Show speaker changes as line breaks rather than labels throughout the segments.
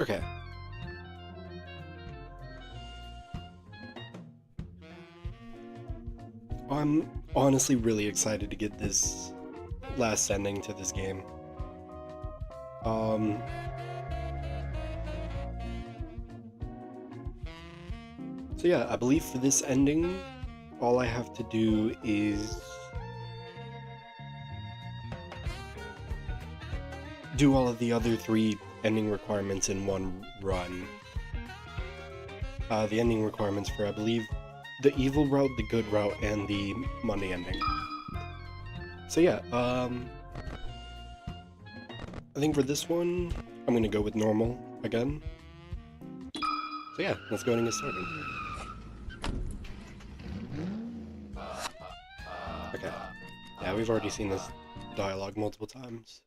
Okay. I'm honestly really excited to get this last ending to this game. Um, so yeah, I believe for this ending, all I have to do is do all of the other 3 ending requirements in one run. The ending requirements for, I believe, the evil route, the good route, and the Monday ending. So yeah, I think for this one, I'm gonna go with normal again. So yeah, let's go ahead and get started. Okay. Yeah, we've already seen this dialogue multiple times.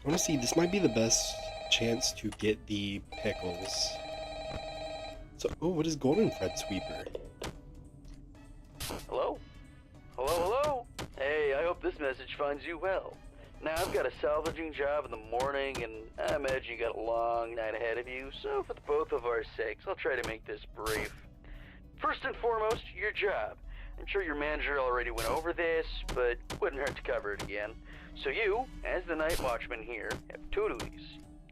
I want to see, this might be the best chance to get the pickles. So, oh, what is Golden Fred Sweeper?
Hello? Hello, hello? Hey, I hope this message finds you well. Now, I've got a salvaging job in the morning, and I imagine you got a long night ahead of you, so for the both of our sakes, I'll try to make this brief. First and foremost, your job. I'm sure your manager already went over this, but wouldn't hurt to cover it again. So you, as the night watchman here, have 2 duties.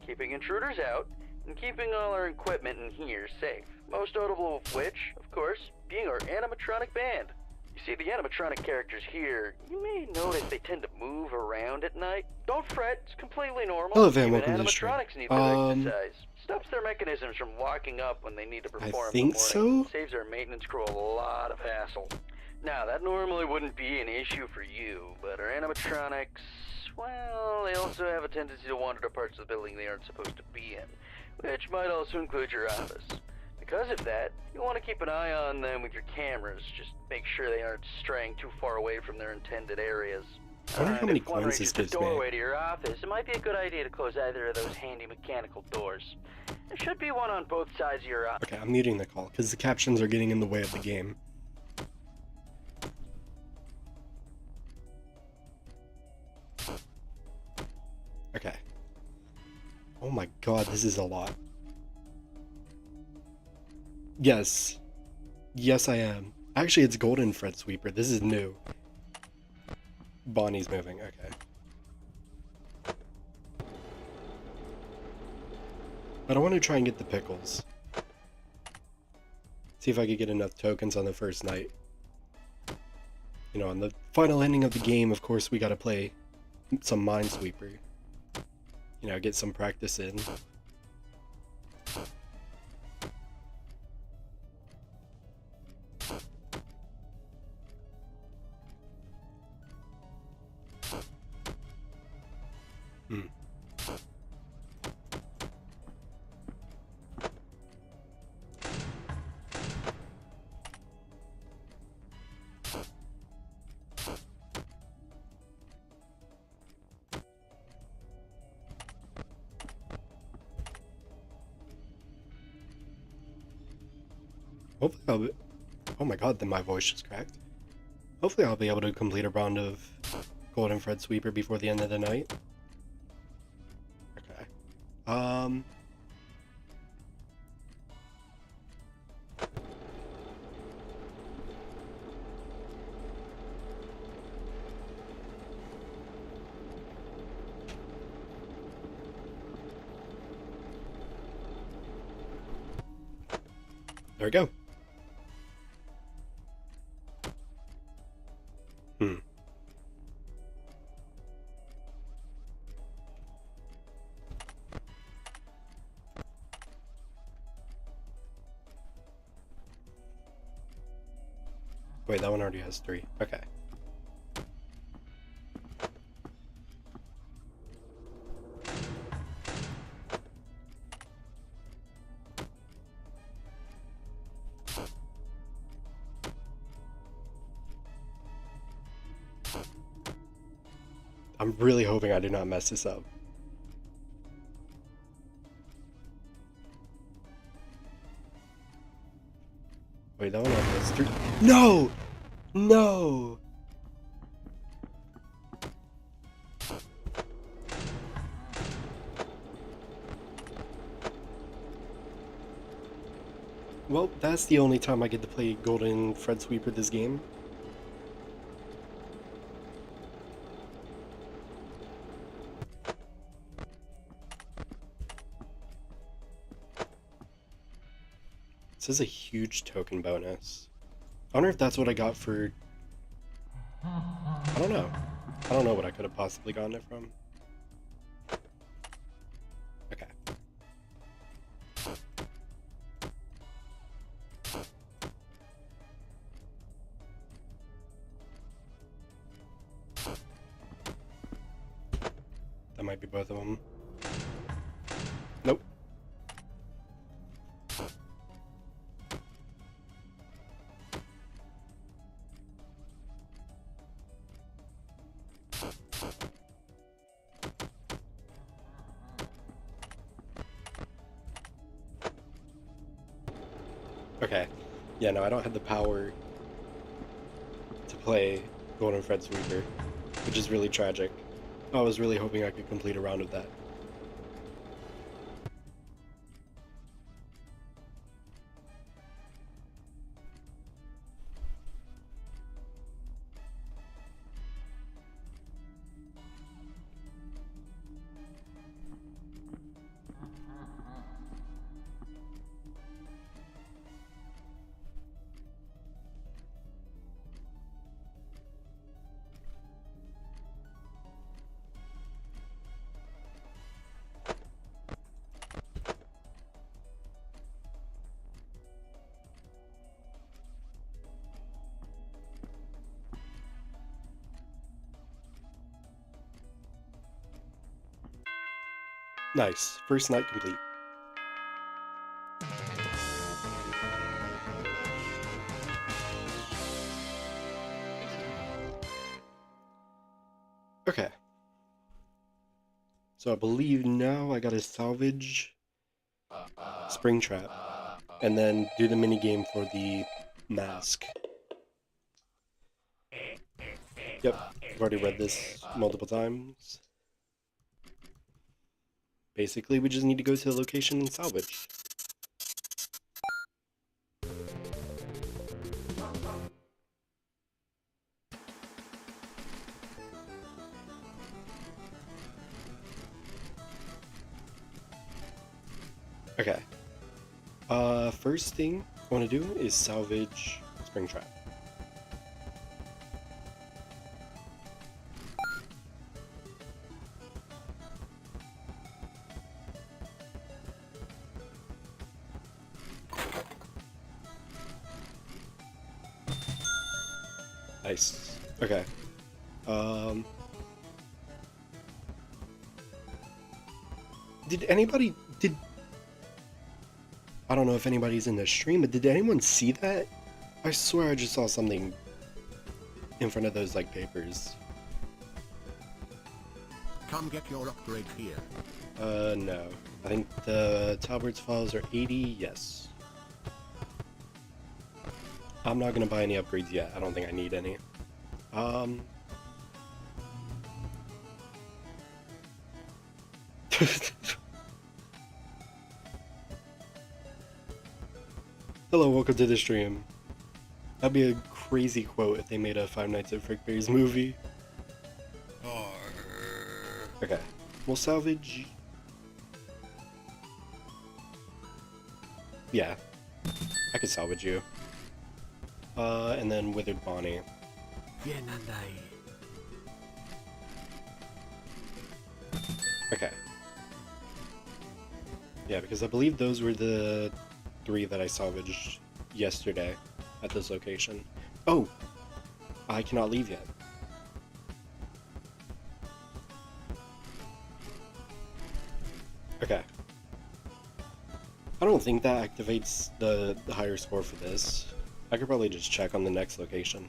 Keeping intruders out, and keeping all our equipment in here safe. Most notable of which, of course, being our animatronic band. You see, the animatronic characters here, you may notice they tend to move around at night. Don't fret, it's completely normal.
Hello, Van,
Even
welcome to the stream.
animatronics need their exercise. Stops their mechanisms from locking up when they need to perform in the
think
morning.
so?
Saves our maintenance crew a lot of hassle. Now, that normally wouldn't be an issue for you, but our animatronics, well, they also have a tendency to wander to parts of the building they aren't supposed to be in, which might also include your office. Because of that, you'll want to keep an eye on them with your cameras. Just make sure they aren't straying too far away from their intended areas.
I wonder how many
if one
coins
reaches
this
the
gives me.
doorway to your office, it might be a good idea to close either of those handy mechanical doors. There should be one on both sides of your office.
Okay, I'm muting the call, because the captions are getting in the way of the game. Okay. Oh my god, this is a lot. Yes. Yes, I am. Actually, it's Golden Fred Sweeper. This is new. Bonnie's moving, okay. But I want to try and get the pickles. See if I could get enough tokens on the first night. You know, on the final ending of the game, of course, we gotta play some Minesweeper. You know, get some practice in. Hopefully I'll be... Oh my god, then my voice just cracked. Hopefully I'll be able to complete a round of Golden Fred Sweeper before the end of the night. Okay. There we go. Wait, that one already has 3. Okay. I'm really hoping I do not mess this up. Wait, that one already has 3. No! No! Well, that's the only time I get to play Golden Fred Sweeper this game. This is a huge token bonus. I wonder if that's what I got for... I don't know. I don't know what I could have possibly gotten it from. Okay. That might be both of them. Nope. Okay. Yeah, no, I don't have the power to play Golden Fred Sweeper, which is really tragic. I was really hoping I could complete a round of that. Nice. First night complete. Okay. So I believe now I gotta salvage Springtrap and then do the mini game for the mask. Yep, I've already read this multiple times. Basically, we just need to go to the location and salvage. Okay. First thing I want to do is salvage Springtrap. Nice. Okay. I don't know if anybody's in the stream, but did anyone see that? I swear I just saw something in front of those, like, papers.
Come get your upgrade here.
No. I think the Talbert's files are 80, yes. I'm not gonna buy any upgrades yet. I don't think I need any. Hello, welcome to the stream. That'd be a crazy quote if they made a Five Nights at Frickbear's movie. Okay, we'll salvage... Yeah, I could salvage you. And then Withered Bonnie. Okay. Yeah, because I believe those were the 3 that I salvaged yesterday at this location. Oh! I cannot leave yet. Okay. I don't think that activates the higher score for this. I could probably just check on the next location.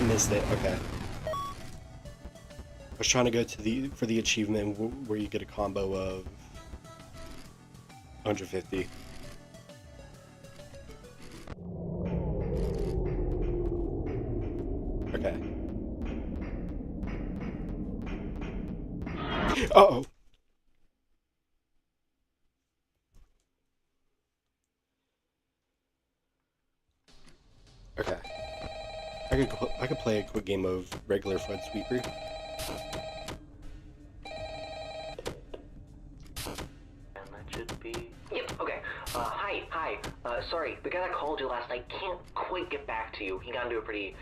missed it. Okay. I was trying to go to for the achievement where you get a combo of 150. Okay. Uh-oh. Okay. I could play a quick game of regular Flood Sweeper.
And that should be... Yep, okay. Hi. Sorry, the guy that called you last night can't quite get back to you. He got into a pretty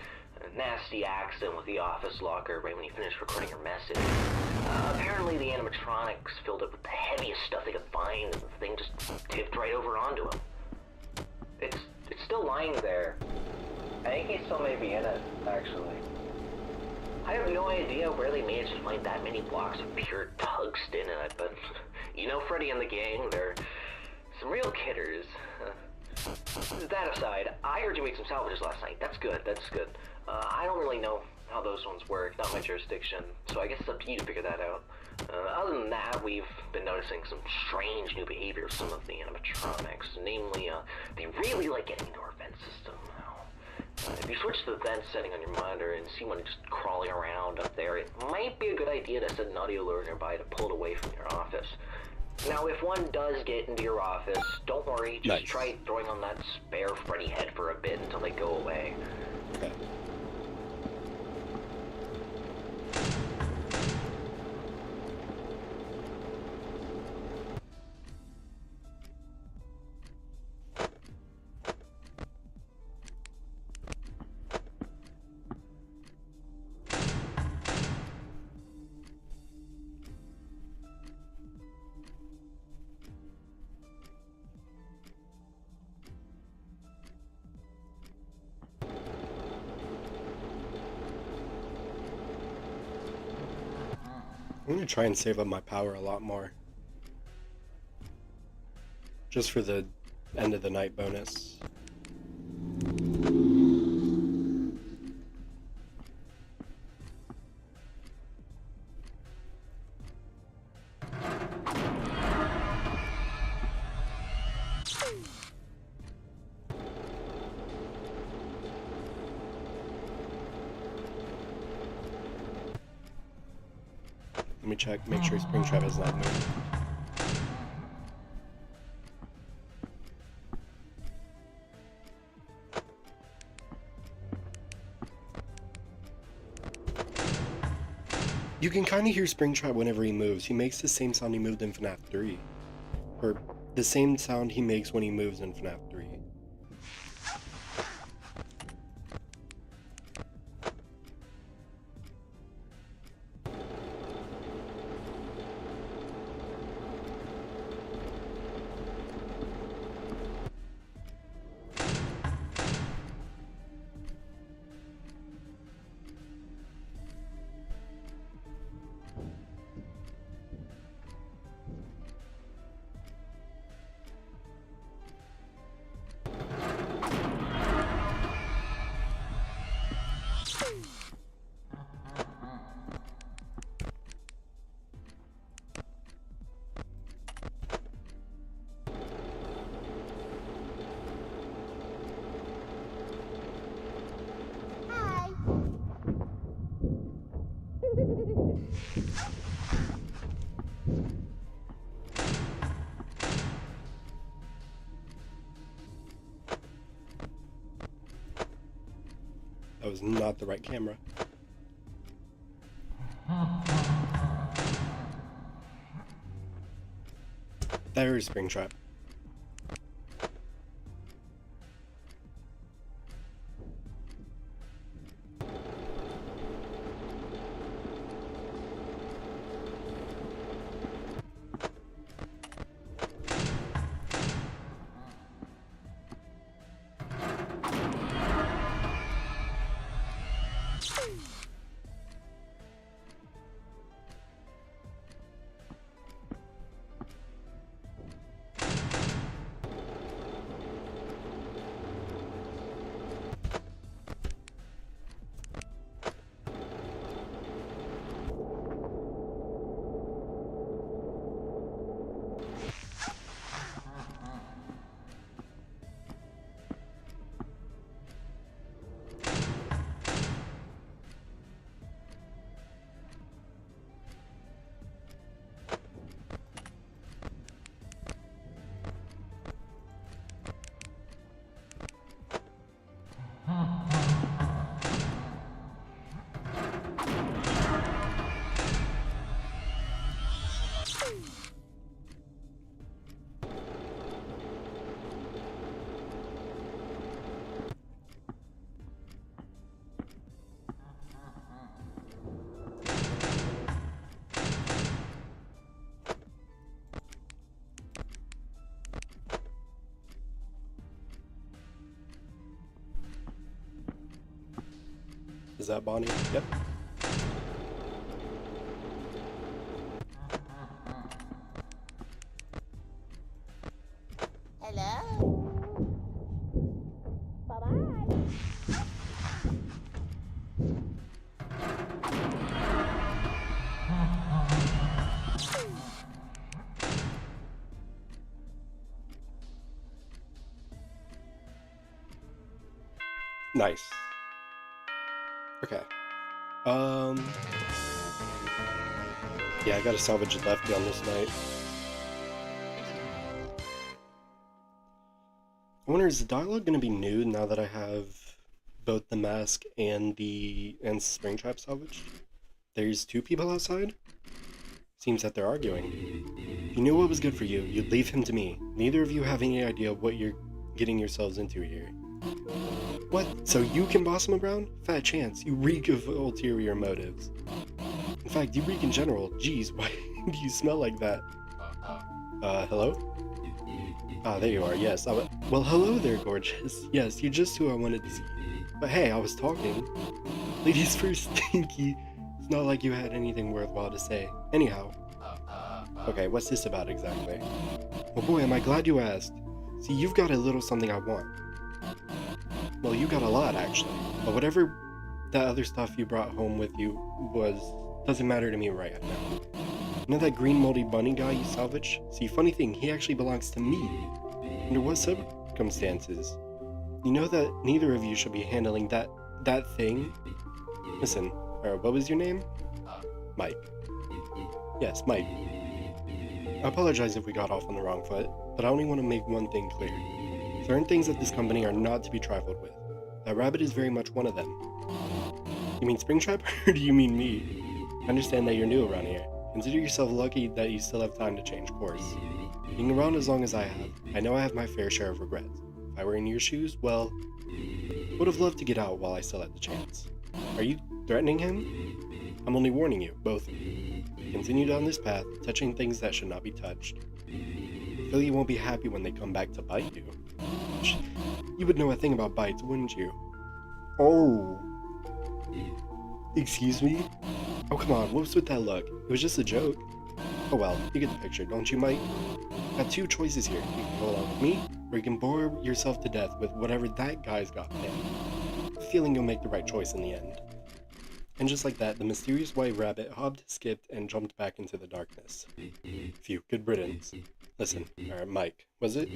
nasty accident with the office locker right when he finished recording your message. Apparently the animatronics filled up with the heaviest stuff they could find, and the thing just tipped right over onto him. It's still lying there. I think he still may be in it, actually. I have no idea where they managed to find that many blocks of pure tungsten in it, but you know Freddy and the gang, they're some real kidders. That aside, I heard you make some salvages last night. That's good. I don't really know how those ones work, not my jurisdiction, so I guess it's up to you to figure that out. Other than that, we've been noticing some strange new behavior of some of the animatronics. Namely, they really like getting into our vent system. If you switch to the vent setting on your monitor and see one just crawling around up there, it might be a good idea to set an audio alert nearby to pull it away from your office. Now, if one does get into your office, don't worry, just try throwing on that spare Freddy head for a bit until they go away.
Okay. I'm gonna try and save up my power a lot more. Just for the end of the night bonus. Let me check, make sure Springtrap is not moved. You can kind of hear Springtrap whenever he moves. He makes the same sound he moved in FNAF 3. Or the same sound he makes when he moves in FNAF 3. That was not the right camera. There is Springtrap. Is that Bonnie? Yep.
Hello? Bye-bye.
Nice. Okay. Yeah, I gotta salvage a lefty on this night. I wonder, is the dialogue gonna be new now that I have both the mask and the Springtrap salvaged? There's two people outside? Seems that they're arguing. If you knew what was good for you, you'd leave him to me. Neither of you have any idea what you're getting yourselves into here. What? So you can boss him around? Fat chance. You reek of ulterior motives. In fact, you reek in general. Geez, why do you smell like that? Hello? Ah, there you are, yes. Well, hello there, gorgeous. Yes, you're just who I wanted to see. But hey, I was talking. Ladies first, Stinky. It's not like you had anything worthwhile to say. Anyhow. Okay, what's this about exactly? Well, boy, am I glad you asked. See, you've got a little something I want. Well, you got a lot, actually. But whatever that other stuff you brought home with you doesn't matter to me right now. You know that green moldy bunny guy you salvaged? See, funny thing, he actually belongs to me. Under what circumstances? You know that neither of you should be handling that thing? Listen, what was your name? Mike. Yes, Mike. I apologize if we got off on the wrong foot, but I only want to make one thing clear. Certain things at this company are not to be trifled with. That rabbit is very much one of them. You mean Springtrap, or do you mean me? I understand that you're new around here. Consider yourself lucky that you still have time to change course. Being around as long as I have, I know I have my fair share of regrets. If I were in your shoes, well, would have loved to get out while I still had the chance. Are you threatening him? I'm only warning you, both of you. Continue down this path, touching things that should not be touched. I feel you won't be happy when they come back to bite you. You would know a thing about bites, wouldn't you? Oh. Excuse me? Oh, come on, what's with that look? It was just a joke. Oh well, you get the picture, don't you, Mike? Got two choices here. You can go along with me, or you can bore yourself to death with whatever that guy's got planned. I have a feeling you'll make the right choice in the end. And just like that, the mysterious white rabbit hopped, skipped, and jumped back into the darkness. Phew, good riddance. Listen, Mike, was it?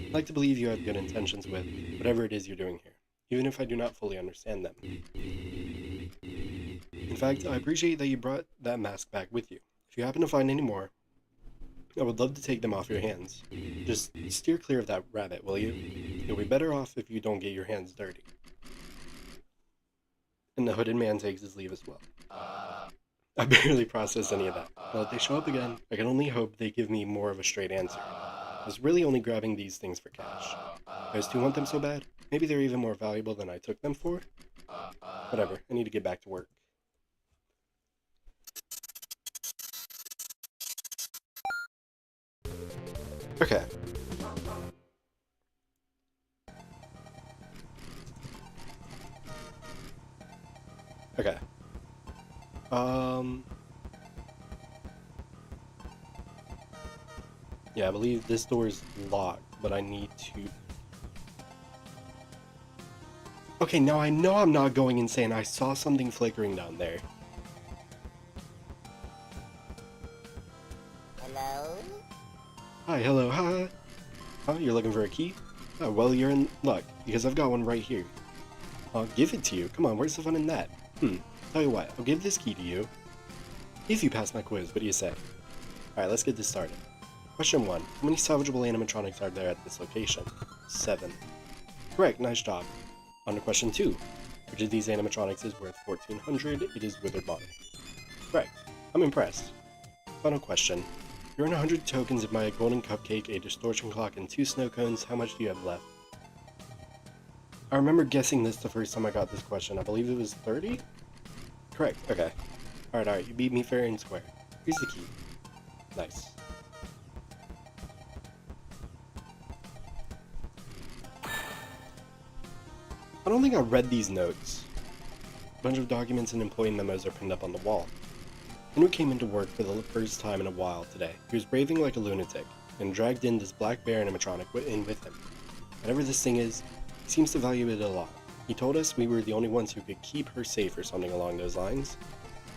I'd like to believe you have good intentions with whatever it is you're doing here, even if I do not fully understand them. In fact, I appreciate that you brought that mask back with you. If you happen to find any more, I would love to take them off your hands. Just steer clear of that rabbit, will you? You'll be better off if you don't get your hands dirty. And the hooded man takes his leave as well. I barely processed any of that. Well, if they show up again, I can only hope they give me more of a straight answer. I was really only grabbing these things for cash. You guys do want them so bad? Maybe they're even more valuable than I took them for? Whatever, I need to get back to work. Okay. Okay. Yeah, I believe this door is locked, but I need to... Okay, now I know I'm not going insane. I saw something flickering down there.
Hello?
Hi, hello, hi. Oh, you're looking for a key? Oh, well, you're in luck, because I've got one right here. I'll give it to you. Come on, where's the fun in that? Tell you what, I'll give this key to you. If you pass my quiz, what do you say? Alright, let's get this started. Question 1. How many salvageable animatronics are there at this location? 7. Correct, nice job. On to question 2. Which of these animatronics is worth 1,400? It is Withered Bonnie. Correct. I'm impressed. Final question. You earn 100 tokens of my golden cupcake, a distortion clock, and 2 snow cones. How much do you have left? I remember guessing this the first time I got this question. I believe it was 30? Correct. Okay. Alright, you beat me fair and square. Here's the key. Nice. I don't think I read these notes. bunch of documents and employee memos are pinned up on the wall. Henry came into work for the first time in a while today. He was raving like a lunatic, and dragged in this black bear animatronic in with him. Whatever this thing is, he seems to value it a lot. He told us we were the only ones who could keep her safe or something along those lines.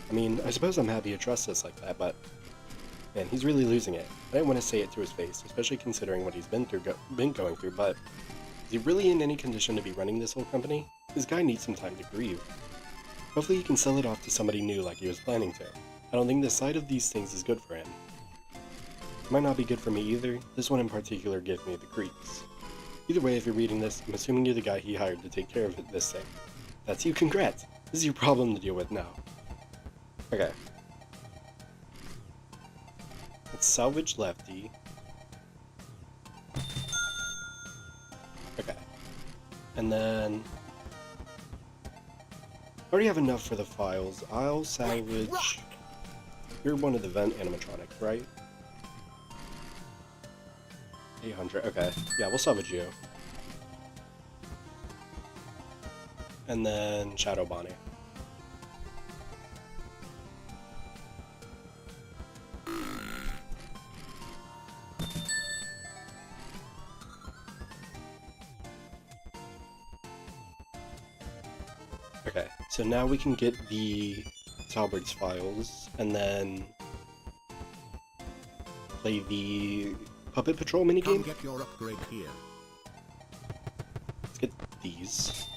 I mean, I suppose I'm happy to trust us like that, but man, he's really losing it. I didn't want to say it to his face, especially considering what he's been going through, but is he really in any condition to be running this whole company? This guy needs some time to grieve. Hopefully he can sell it off to somebody new like he was planning to. I don't think the sight of these things is good for him. It might not be good for me either. This one in particular gives me the creeps. Either way, if you're reading this, I'm assuming you're the guy he hired to take care of this thing. That's you, congrats! This is your problem to deal with now. Okay. Let's salvage Lefty. Okay. And then... I already have enough for the files. I'll salvage... You're one of the vent animatronic, right? 800, okay. Yeah, we'll salvage you. And then Shadow Bonnie. Okay, so now we can get the Talbert's files, and then play the Puppet Patrol
Come
minigame.
get your upgrade here.
Let's get these.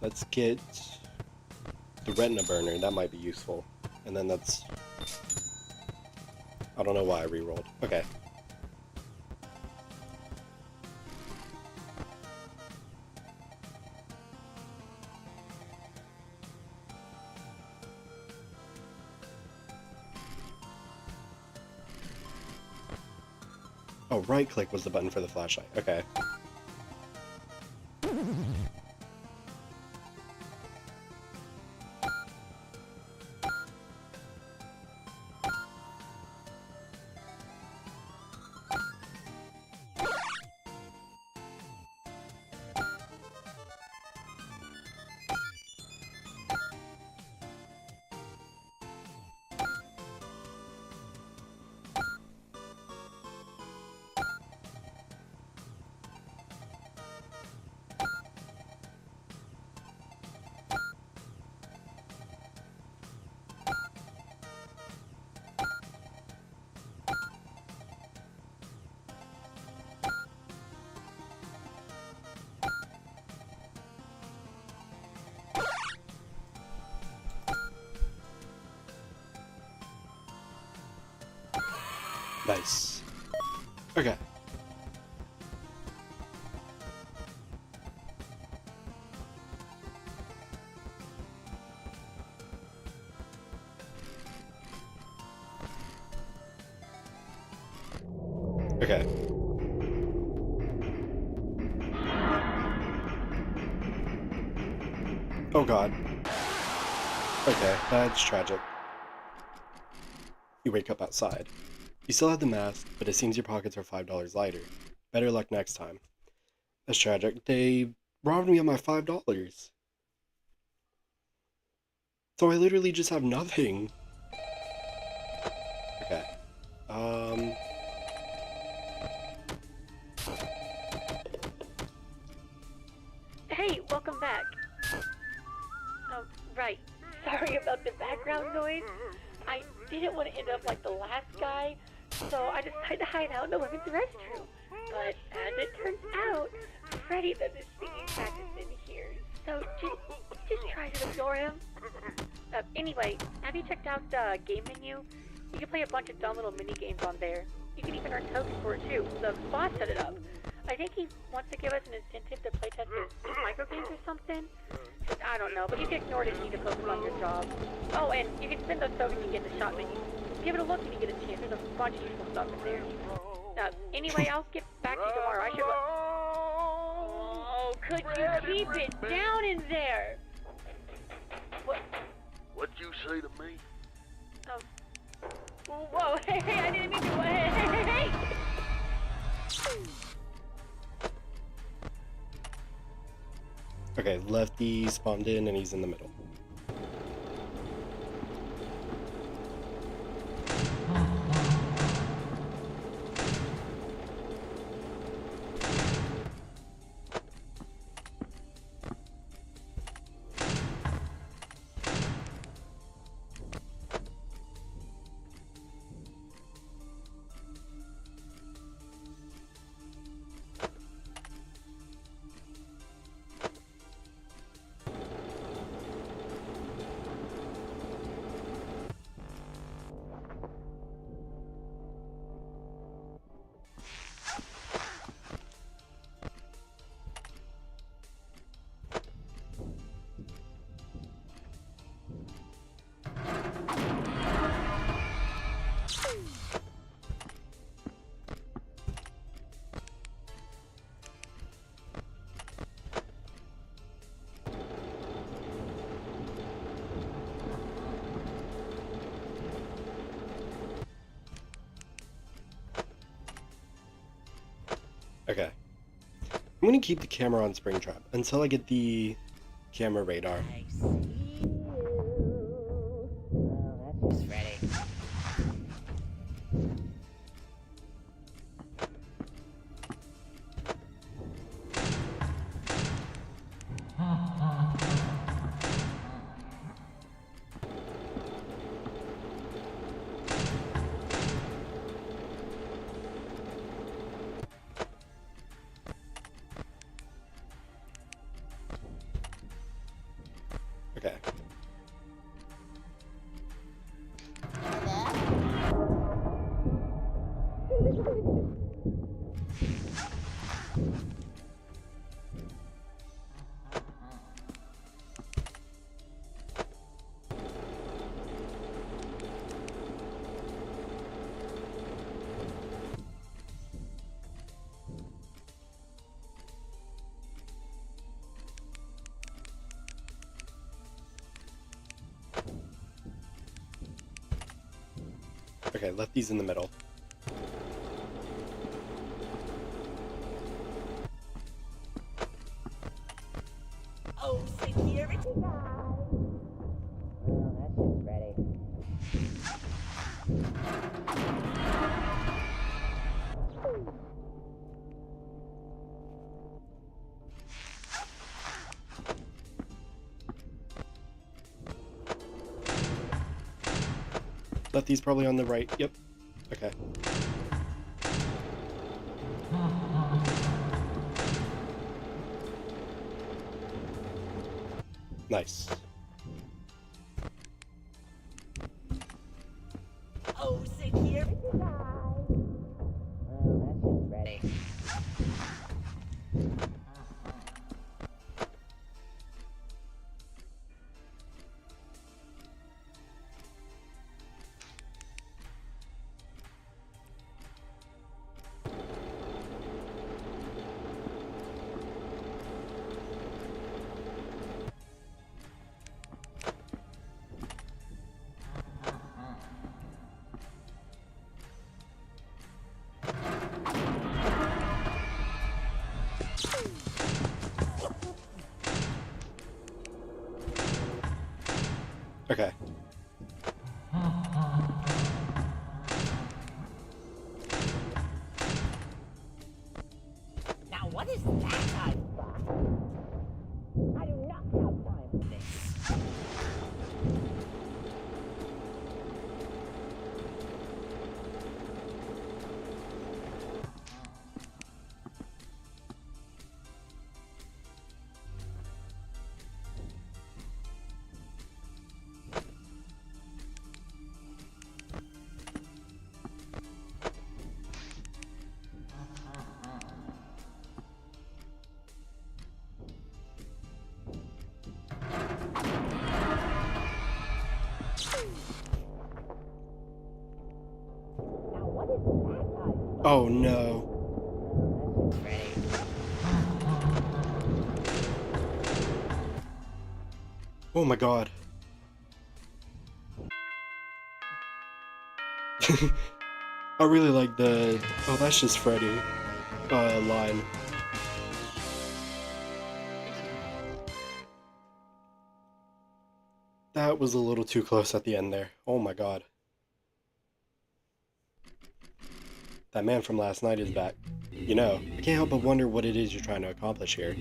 Let's get the Retina Burner, that might be useful. And then that's... I don't know why I rerolled. Okay. Oh, right click was the button for the flashlight. Okay. Nice. Okay. Okay. Oh god. Okay, that's tragic. You wake up outside. You still have the mask, but it seems your pockets are $5 lighter. Better luck next time. That's tragic. They robbed me of my $5. So I literally just have nothing. Okay.
Hey, welcome back. Oh, right. Sorry about the background noise. I didn't want to end up like the last guy, so I decided to hide out in the women's restroom. But as it turns out, Freddy does his singing practice in here, so just try to ignore him. Anyway, have you checked out the game menu? You can play a bunch of dumb little mini games on there. You can even earn tokens for it too. The boss set it up. I think he wants to give us an incentive to playtest his micro games or something. I don't know, but you can ignore it if you need to focus on your job. Oh, and you can spend those tokens and get the shop menu. Give it a look when you get a chance. There's a bunch of useful stuff in there. Anyway, I'll get back to you tomorrow. I should... Oh, could you keep it down in there?
What'd you say to me?
Whoa, hey, I didn't mean to... Hey!
Okay, Lefty spawned in and he's in the middle. Okay. I'm gonna keep the camera on Springtrap until I get the camera radar.
I see you. Well, that's just Freddy.
Okay. Okay, Lefty's in the middle.
Oh, security guy. Well, that's just Freddy.
Lefty's probably on the right. Yep. Okay. Nice.
Oh, security guy. Well, that's just Freddy.
Okay.
Now what is that guy's spot? I do not have time for this. Now what is that guy's spot?
Oh no. Oh my god. I really like the "oh, that's just Freddy" line. That was a little too close at the end there. Oh my god. That man from last night is back. You know, I can't help but wonder what it is you're trying to accomplish here.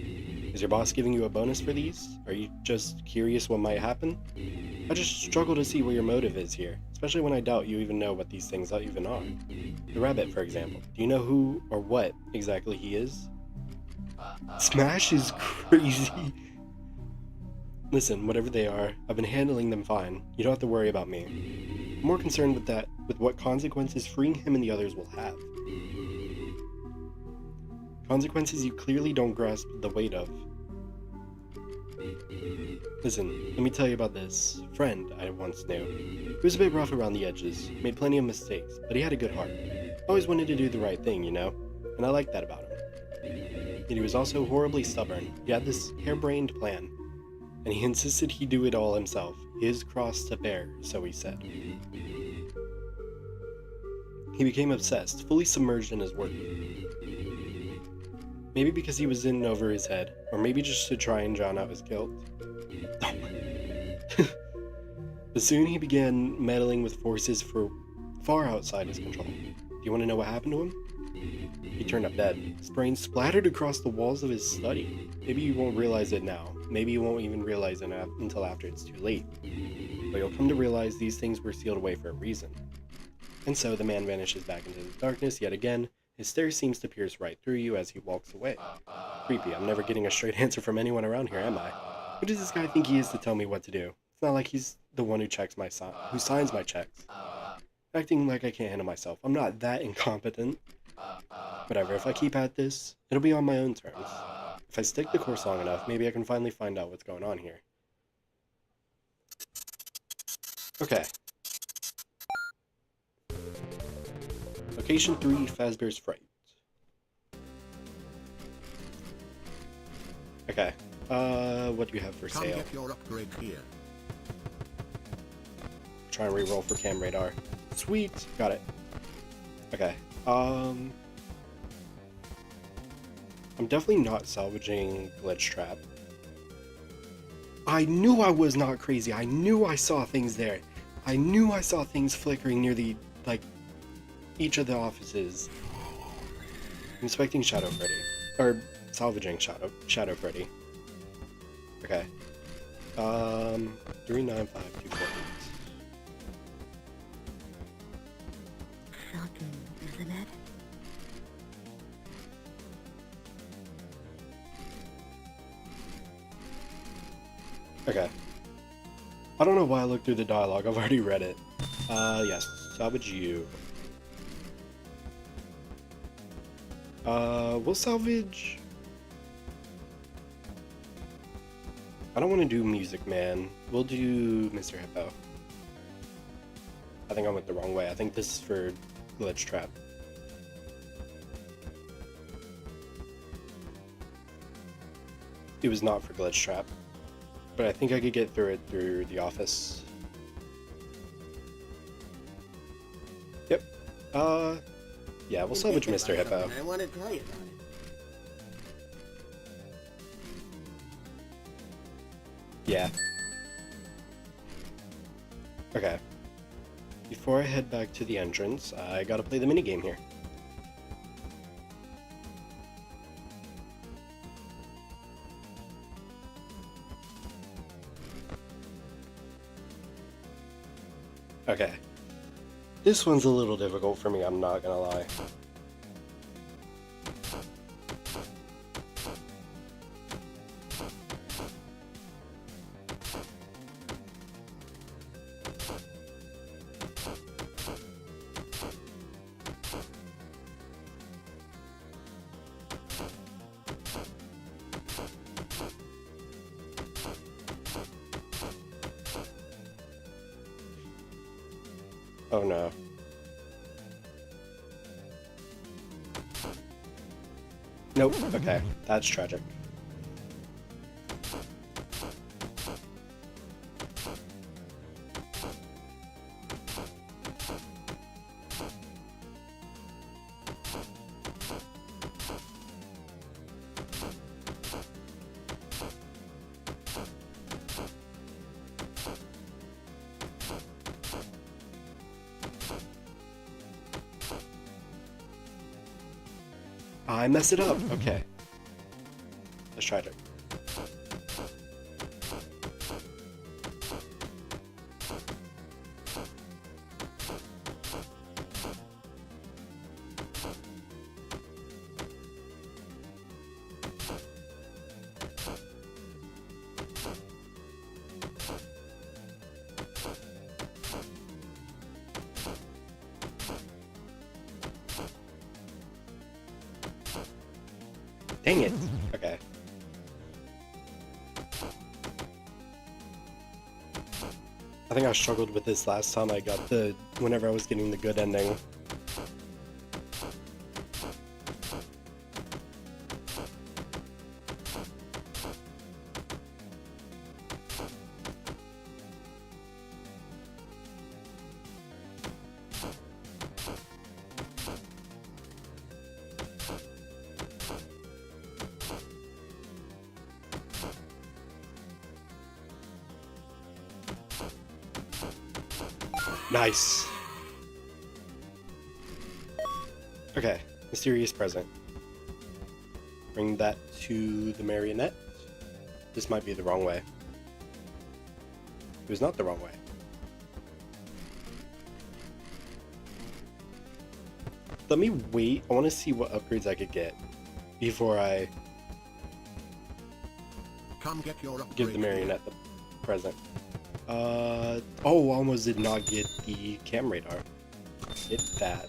Is your boss giving you a bonus for these? Are you just curious what might happen? I just struggle to see what your motive is here, especially when I doubt you even know what these things even are. The rabbit, for example. Do you know who or what exactly he is? Smash is crazy. Listen, whatever they are, I've been handling them fine. You don't have to worry about me. I'm more concerned with what consequences freeing him and the others will have. Consequences you clearly don't grasp the weight of. Listen, let me tell you about this friend I once knew. He was a bit rough around the edges, made plenty of mistakes, but he had a good heart. Always wanted to do the right thing, you know? And I liked that about him. Yet he was also horribly stubborn. He had this harebrained plan, and he insisted he do it all himself. His cross to bear, so he said. He became obsessed, fully submerged in his work. Maybe because he was in over his head, or maybe just to try and drown out his guilt. But soon he began meddling with forces far outside his control. Do you want to know what happened to him? He turned up dead. His brain splattered across the walls of his study. Maybe you won't realize it now. Maybe you won't even realize it until after it's too late. But you'll come to realize these things were sealed away for a reason. And so the man vanishes back into the darkness yet again. His stare seems to pierce right through you as he walks away. Creepy, I'm never getting a straight answer from anyone around here, am I? Who does this guy think he is to tell me what to do? It's not like he's the one who signs my checks. Acting like I can't handle myself. I'm not that incompetent. Whatever, if I keep at this, it'll be on my own terms. If I stick the course long enough, maybe I can finally find out what's going on here. Okay. Location 3, Fazbear's Fright. Okay. What do you have for
Come
sale?
get your upgrade here.
Try and reroll for cam radar. Sweet! Got it. Okay. I'm definitely not salvaging Glitch Trap. I knew I was not crazy. I knew I saw things there. I knew I saw things flickering near the, each of the offices. Inspecting Shadow Freddy. Or salvaging Shadow Freddy. Okay. 395248.
Shocking, isn't it?
Okay. I don't know why I looked through the dialogue. I've already read it. Yes. Salvage you. We'll salvage... I don't want to do Music Man. We'll do Mr. Hippo. I think I went the wrong way. I think this is for Glitch Trap. It was not for Glitch Trap. But I think I could get through it through the office. Yep. Yeah, we'll salvage Mr. Hippo.
I want to tell you about it.
Yeah. Okay. Before I head back to the entrance, I gotta play the minigame here. Okay. This one's a little difficult for me, I'm not gonna lie. Oh no. Nope, okay, that's tragic. I messed it up. Okay. Let's try it. Dang it. Okay. I think I struggled with this last time I got whenever I was getting the good ending. Nice. Okay, mysterious present. Bring that to the marionette. This might be the wrong way. It was not the wrong way. Let me wait. I want to see what upgrades I could get before I
Come get your upgrade
give the
here.
marionette the present. Oh, almost did not get the cam radar. Get that.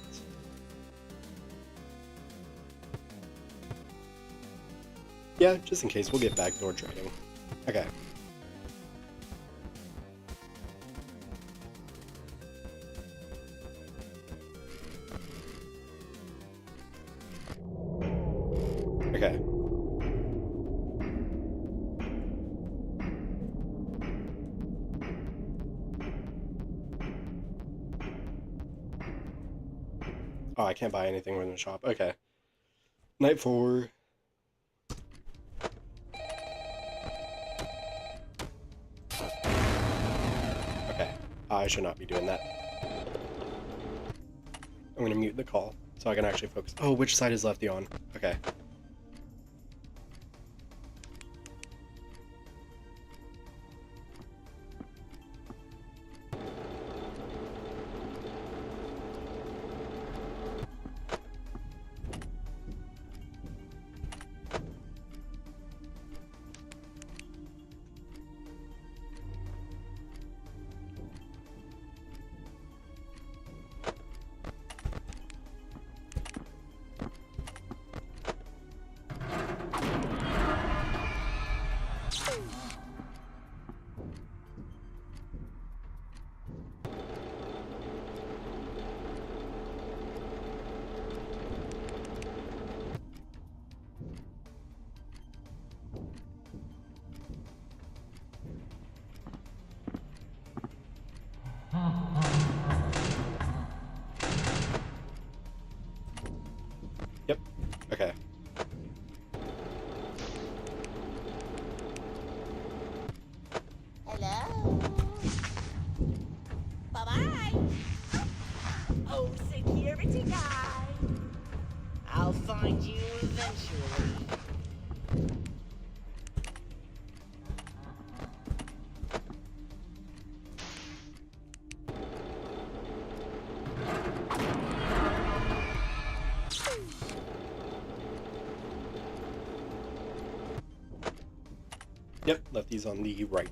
Yeah, just in case, we'll get backdoor trading. Okay. Okay. Oh, I can't buy anything from the shop. Okay. Night 4. Okay. I should not be doing that. I'm gonna mute the call so I can actually focus. Oh, which side is Lefty on? Okay. Yep. Okay.
Hello? Bye-bye. Oh, security guy. I'll find you eventually.
Yep, Lefty's on the right.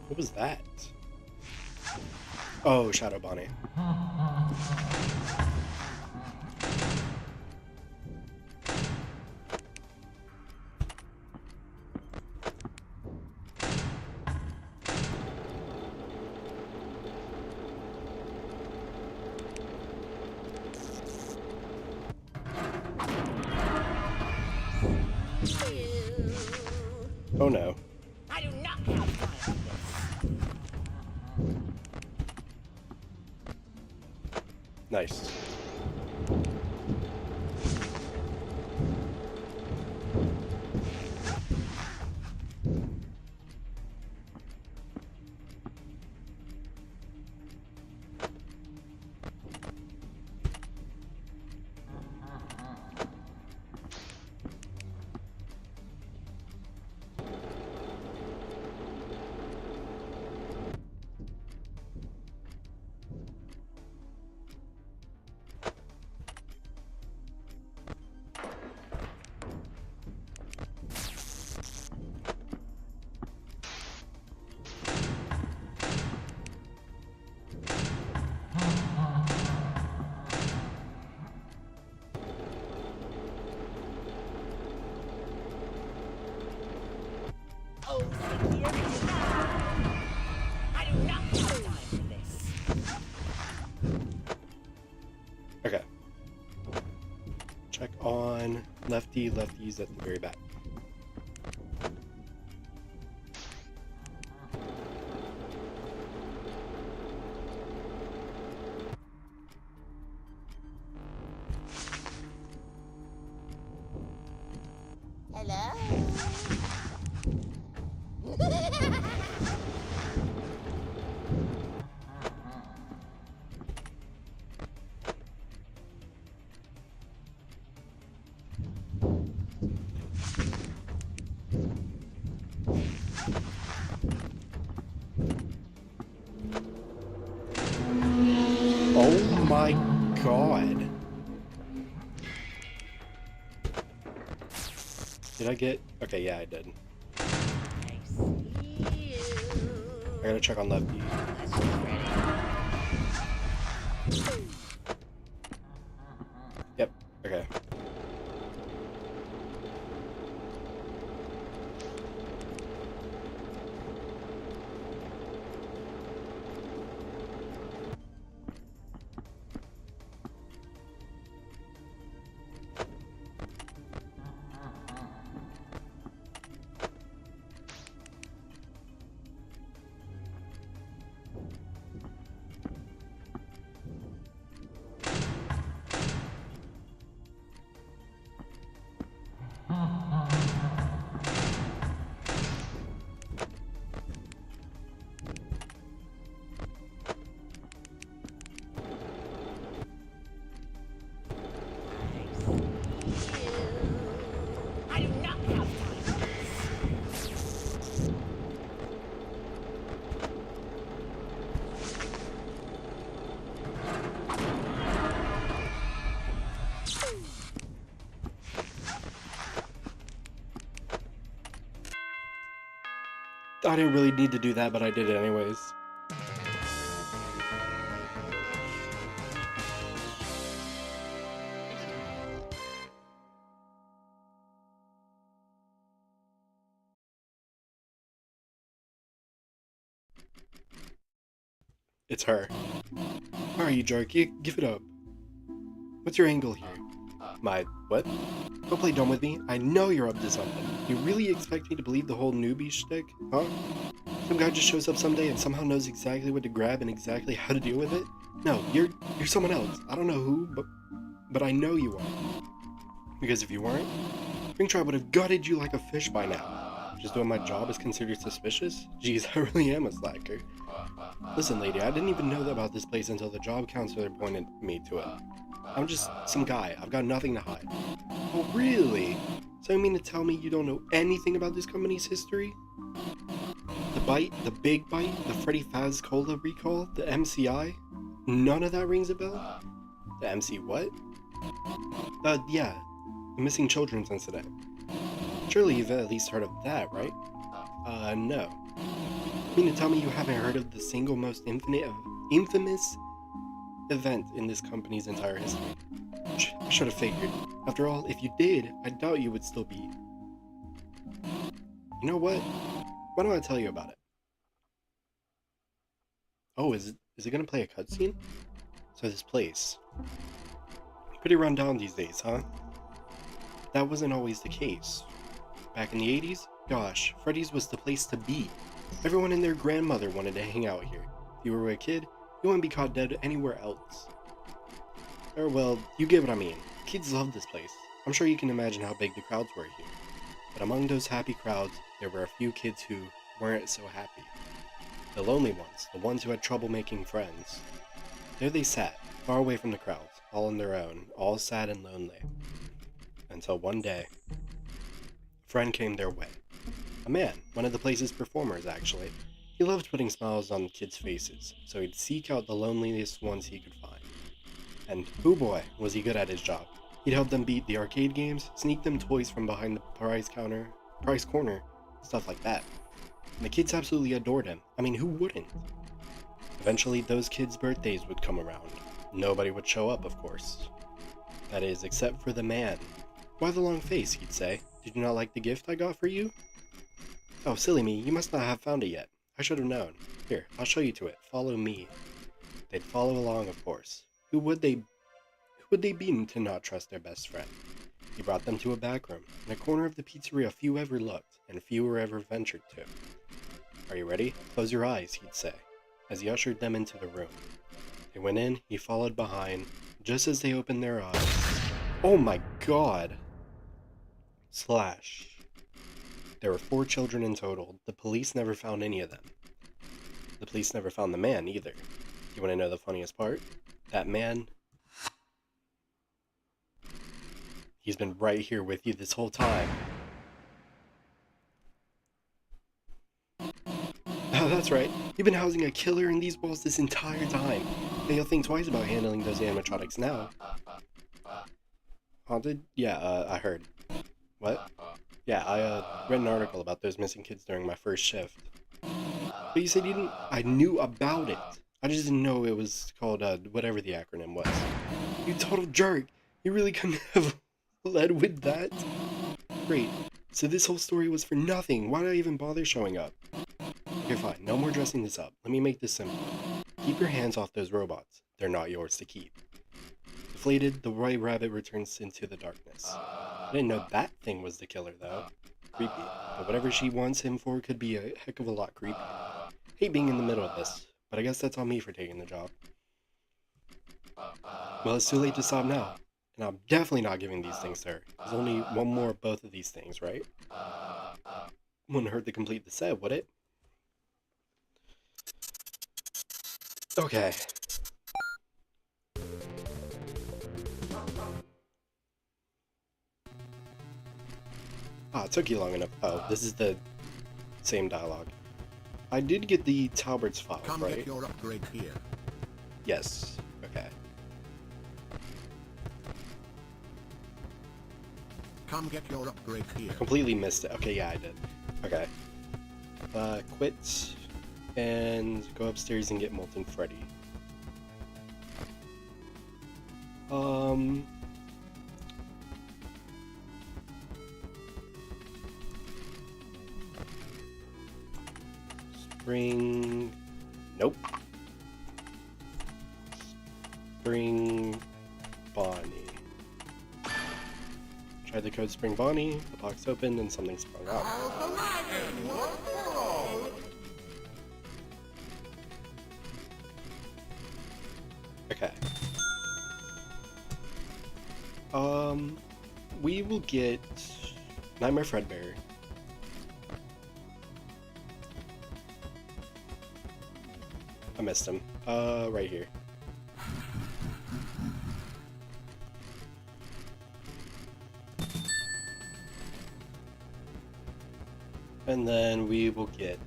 What was that? Oh, Shadow Bonnie. Oh no.
I do not have time.
Nice.
Oh, Frickbear, I do not have time for this.
Okay. Check on lefty. Lefty's at the very back.
Hello?
Oh my god. Did I get... Okay, yeah, I did.
I see you.
I gotta check on lefty.
Let's get ready.
Yep, okay.
I do not have time for this.
I didn't really need to do that, but I did it anyways. It's her. Alright, you jerk, give it up. What's your angle here? My what? Don't play dumb with me. I know you're up to something. You really expect me to believe the whole newbie shtick, huh? Some guy just shows up someday and somehow knows exactly what to grab and exactly how to deal with it? No, you're someone else. I don't know who, but I know you are. Because if you weren't, Springtrap would have gutted you like a fish by now. Just doing my job is considered suspicious? Jeez, I really am a slacker. Listen, lady, I didn't even know about this place until the job counselor pointed me to it. I'm just some guy. I've got nothing to hide. Oh, really? So you mean to tell me you don't know anything about this company's history? The bite, the big bite, the Freddy Faz Cola recall, the MCI? None of that rings a bell? The MC what? Yeah. The missing children's incident. Surely you've at least heard of that, right? No. You mean to tell me you haven't heard of the single most infamous event in this company's entire history? I should have figured. After all, if you did, I doubt you would still be. You know what? Why don't I tell you about it? Oh, is it gonna play a cutscene? So this place. Pretty run down these days, huh? That wasn't always the case. Back in the 80s, gosh, Freddy's was the place to be. Everyone and their grandmother wanted to hang out here. If you were a kid, you wouldn't be caught dead anywhere else. Or, well, you get what I mean. Kids love this place. I'm sure you can imagine how big the crowds were here. But among those happy crowds, there were a few kids who weren't so happy. The lonely ones, the ones who had trouble making friends. There they sat, far away from the crowds, all on their own, all sad and lonely. Until one day, a friend came their way. A man, one of the place's performers, actually. He loved putting smiles on kids' faces, so he'd seek out the loneliest ones he could find. And, oh boy, was he good at his job. He'd help them beat the arcade games, sneak them toys from behind the prize corner, stuff like that. And the kids absolutely adored him. I mean, who wouldn't? Eventually, those kids' birthdays would come around. Nobody would show up, of course. That is, except for the man. Why the long face, he'd say. Did you not like the gift I got for you? Oh, silly me, you must not have found it yet. I should have known. Here, I'll show you to it. Follow me. They'd follow along, of course. Who would they be to not trust their best friend? He brought them to a back room, in a corner of the pizzeria few ever looked, and fewer ever ventured to. Are you ready? Close your eyes, he'd say, as he ushered them into the room. They went in, he followed behind, just as they opened their eyes. Oh my god! Slash. There were 4 children in total. The police never found any of them. The police never found the man, either. You want to know the funniest part? That man... he's been right here with you this whole time. Oh, that's right. You've been housing a killer in these walls this entire time. And you'll think twice about handling those animatronics now. Haunted? Yeah, I heard. What? Yeah, I read an article about those missing kids during my first shift. But you said you didn't... I knew about it. I just didn't know it was called, whatever the acronym was. You total jerk! You really couldn't have led with that? Great. So this whole story was for nothing. Why did I even bother showing up? Okay, fine. No more dressing this up. Let me make this simple. Keep your hands off those robots. They're not yours to keep. Deflated, the white rabbit returns into the darkness. I didn't know that thing was the killer, though. Creepy. But whatever she wants him for could be a heck of a lot creepier. Hate being in the middle of this, but I guess that's on me for taking the job. Well, it's too late to stop now. And I'm definitely not giving these things to her. There's only one more of both of these things, right? Wouldn't hurt to complete the set, would it? Okay. Ah, it took you long enough. Oh, this is the same dialogue. I did get the Talbert's file,
Come
right?
get your upgrade here.
Yes. Okay.
Come get your upgrade here.
I completely missed it. Okay, yeah, I did. Okay. Quit and go upstairs and get Molten Freddy. Spring... Nope. Spring Bonnie. Tried the code Spring Bonnie, the box opened, and something sprung out. Okay. We will get Nightmare Fredbear. I missed him. Right here. And then we will get...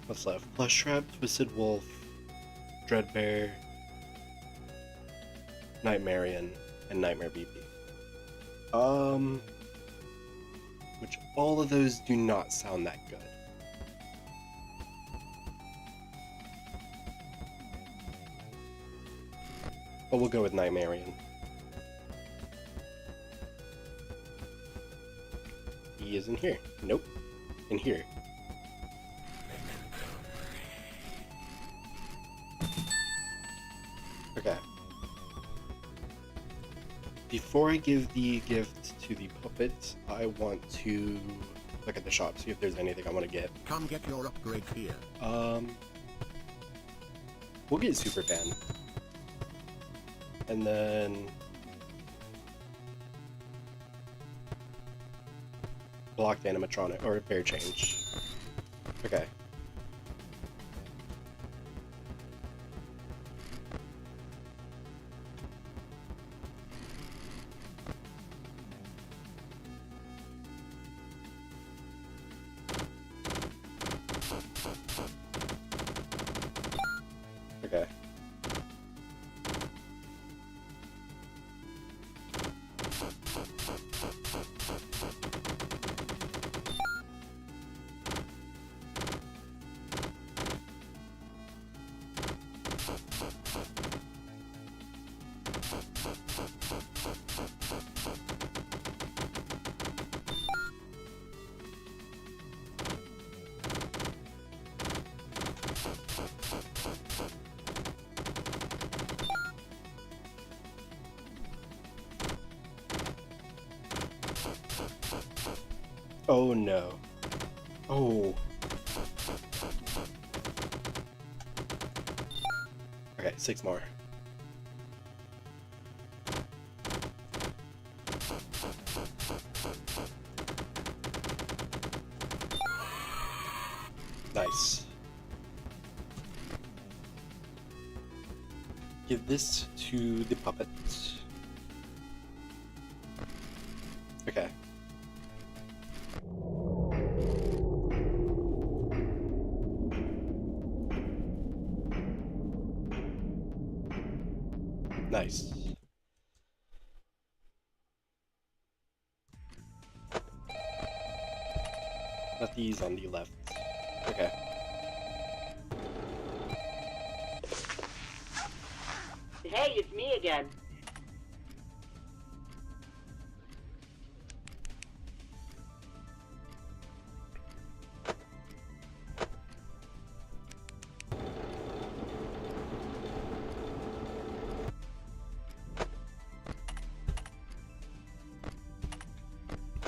what's left? Flesh Trap, Twisted Wolf, Dreadbear, Nightmarian, and Nightmare BB. Which all of those do not sound that good. But we'll go with Nightmarian. He is in here. Nope. In here. Okay. Before I give the gift to the puppet, I want to look at the shop, see if there's anything I want to get.
Come get your upgrade here.
We'll get Super Fan. And then... blocked animatronic, or bear change. Okay. Okay. Oh no. Oh. Okay, 6 more. Nice. Give this to the puppet. Okay. Nice. Not these on the left. Okay.
Hey, it's me again.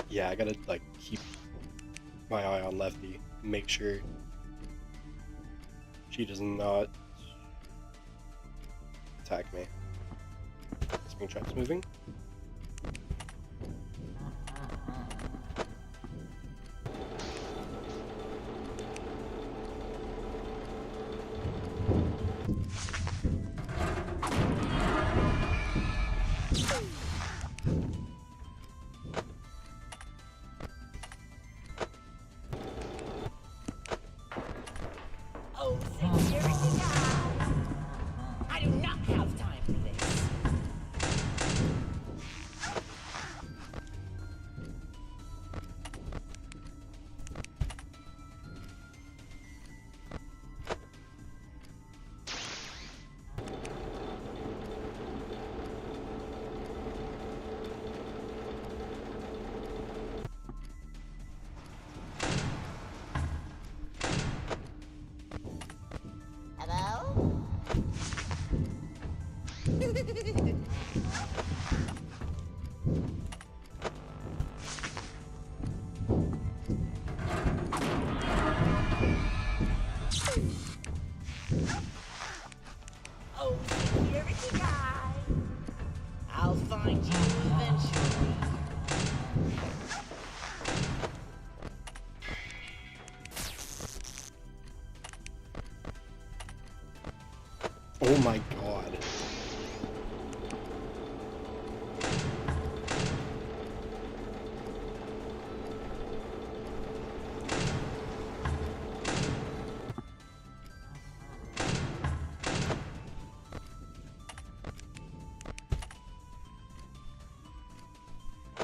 Yeah, I gotta like keep my eye on Lefty, make sure she does not attack me. Springtrap's moving.
Oh, security guard! I do not have time for this. Hello? Oh, security guy! I'll find you eventually.
Oh my god.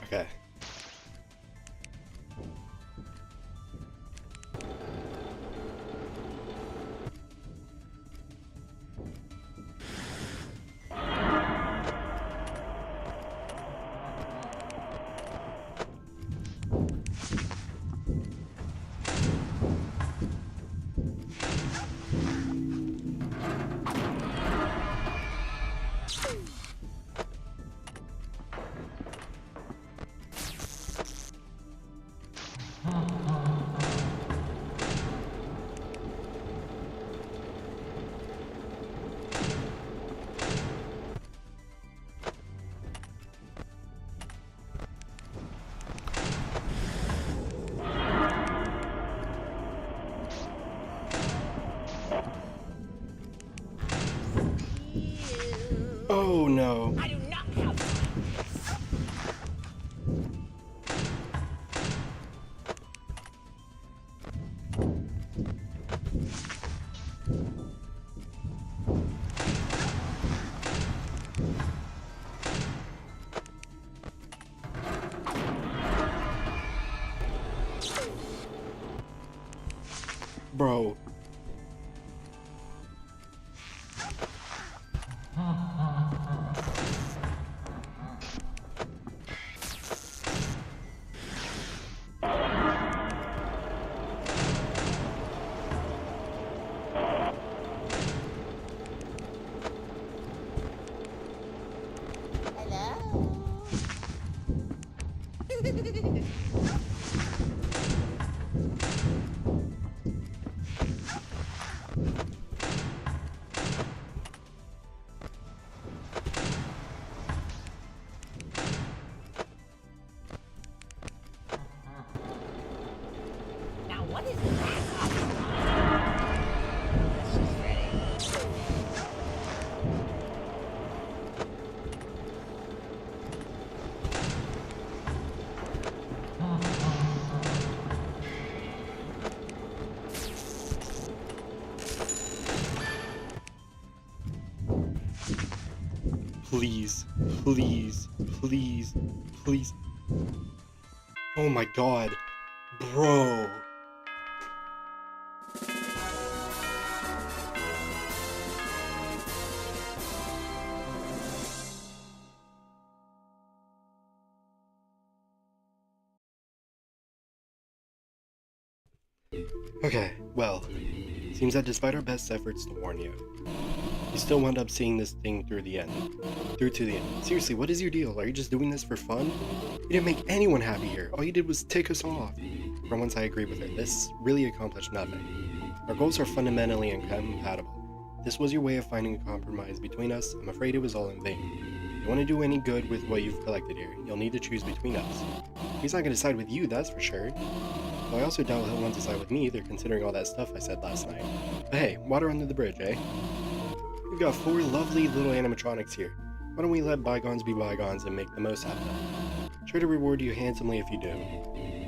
Okay. Oh no.
I do not have time.
Bro.
Now what is that? That's just ready.
Please, please, please, please. Oh my god. Bro. Okay, well, seems that despite our best efforts to warn you, you still wound up seeing this thing through to the end. Seriously, what is your deal? Are you just doing this for fun? You didn't make anyone happy here. All you did was tick us off. For once, I agree with her. This really accomplished nothing. Our goals are fundamentally incompatible. This was your way of finding a compromise between us. I'm afraid it was all in vain. If you want to do any good with what you've collected here, you'll need to choose between us. He's not going to side with you, that's for sure. Though I also doubt he'll want to side with me either, considering all that stuff I said last night. But hey, water under the bridge, eh? We've got 4 lovely little animatronics here. Why don't we let bygones be bygones and make the most out of them? Sure to reward you handsomely if you do.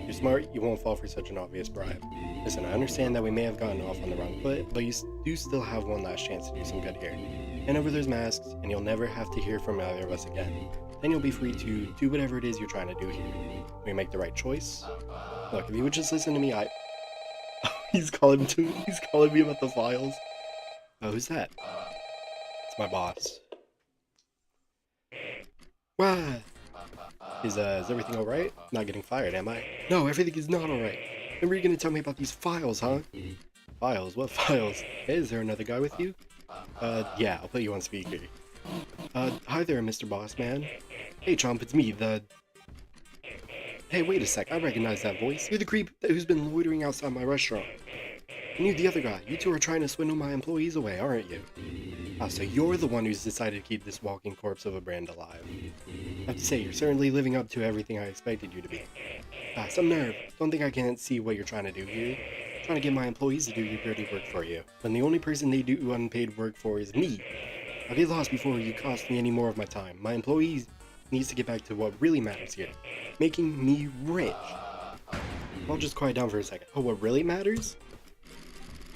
You're smart, you won't fall for such an obvious bribe. Listen, I understand that we may have gotten off on the wrong foot, but you do still have one last chance to do some good here. Hand over those masks, and you'll never have to hear from either of us again. Then you'll be free to do whatever it is you're trying to do here. We make the right choice. Look, if you would just listen to me, he's calling me about the files. Oh, who's that? It's my boss. Wow. Is everything alright? Not getting fired, am I? No, everything is not alright. When were you gonna tell me about these files, huh? Files? What files? Hey, is there another guy with you? Yeah, I'll put you on speaker. Hi there, Mr. Boss Man. Hey, Chomp, it's me, Hey, wait a sec, I recognize that voice. You're the creep who's been loitering outside my restaurant. And you, the other guy, you two are trying to swindle my employees away, aren't you? Ah, so you're the one who's decided to keep this walking corpse of a brand alive. I have to say, you're certainly living up to everything I expected you to be. Ah, some nerve. Don't think I can't see what you're trying to do here. Trying to get my employees to do your dirty work for you, when the only person they do unpaid work for is me. I'll get lost before you cost me any more of my time. My employees needs to get back to what really matters here. Making me rich. I'll just quiet down for a second. Oh, what really matters?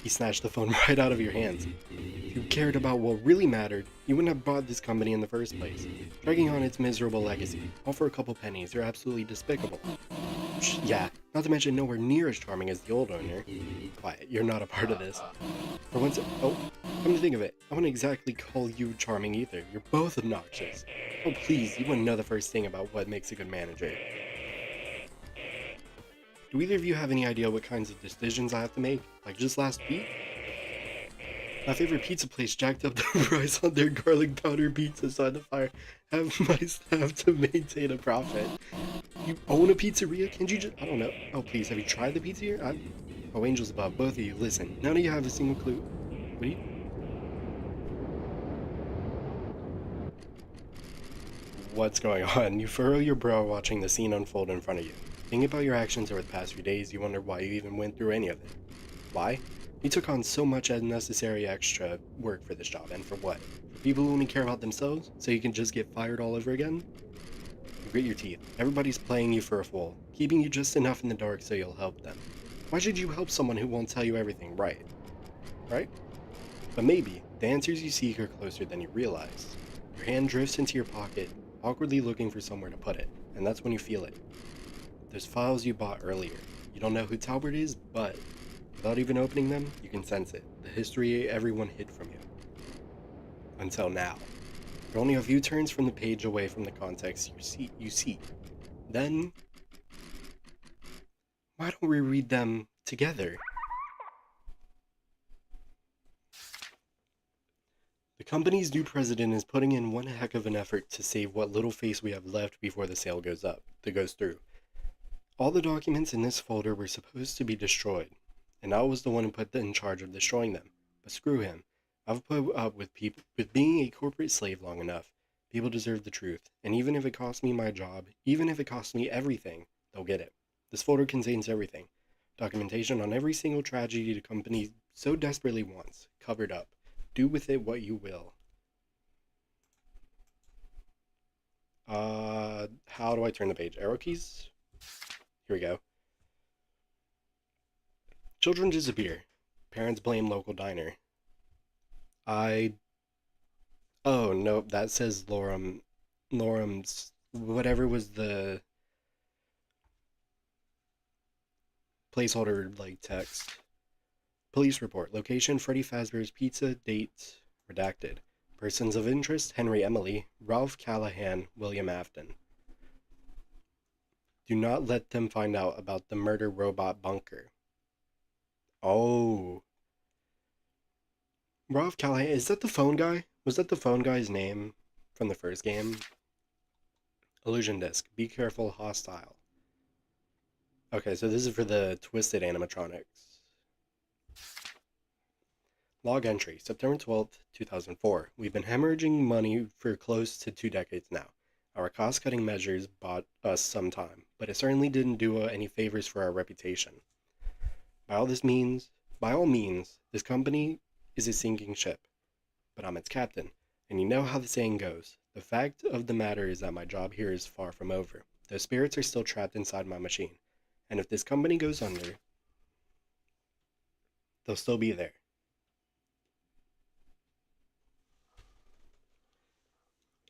He snatched the phone right out of your hands. If you cared about what really mattered, you wouldn't have bought this company in the first place. Dragging on its miserable legacy, all for a couple pennies, you're absolutely despicable. Yeah, not to mention nowhere near as charming as the old owner. Quiet, you're not a part of this. For once, oh, come to think of it, I wouldn't exactly call you charming either. You're both obnoxious. Oh please, you wouldn't know the first thing about what makes a good manager. Do either of you have any idea what kinds of decisions I have to make? Like just last week? My favorite pizza place jacked up the price on their garlic powder pizza so I had to fire half my staff to maintain a profit. You own a pizzeria? Can't you just... I don't know. Oh, please, have you tried the pizza here? Oh, angels above, both of you, listen. None of you have a single clue. What do you... What's going on? You furrow your brow watching the scene unfold in front of you. Thinking about your actions over the past few days, you wonder why you even went through any of it. Why? You took on so much unnecessary extra work for this job, and for what? People who only care about themselves, so you can just get fired all over again? You grit your teeth. Everybody's playing you for a fool, keeping you just enough in the dark so you'll help them. Why should you help someone who won't tell you everything, right? Right? But maybe, the answers you seek are closer than you realize. Your hand drifts into your pocket, awkwardly looking for somewhere to put it, and that's when you feel it. Those files you bought earlier. You don't know who Talbert is, but without even opening them, you can sense it. The history everyone hid from you. Until now. You're only a few turns from the page away from the context you seek. Then, why don't we read them together? The company's new president is putting in one heck of an effort to save what little face we have left before the sale goes through. All the documents in this folder were supposed to be destroyed, and I was the one who put in charge of destroying them. But screw him. I've put up with being a corporate slave long enough. People deserve the truth, and even if it costs me my job, even if it costs me everything, they'll get it. This folder contains everything. Documentation on every single tragedy the company so desperately wants, covered up. Do with it what you will. How do I turn the page? Arrow keys? Here we go. Children disappear. Parents blame local diner. Oh, no, that says Lorem's, whatever was the placeholder, like, text. Police report. Location, Freddy Fazbear's Pizza. Date, redacted. Persons of interest, Henry Emily, Ralph Callahan, William Afton. Do not let them find out about the murder robot bunker. Oh. Ralph Callahan, is that the phone guy? Was that the phone guy's name from the first game? Illusion disc. Be careful, hostile. Okay, so this is for the twisted animatronics. Log entry, September 12th, 2004. We've been hemorrhaging money for close to 2 decades now. Our cost-cutting measures bought us some time, but it certainly didn't do any favors for our reputation. By all means, this company is a sinking ship, but I'm its captain, and you know how the saying goes. The fact of the matter is that my job here is far from over. Those spirits are still trapped inside my machine, and if this company goes under, they'll still be there.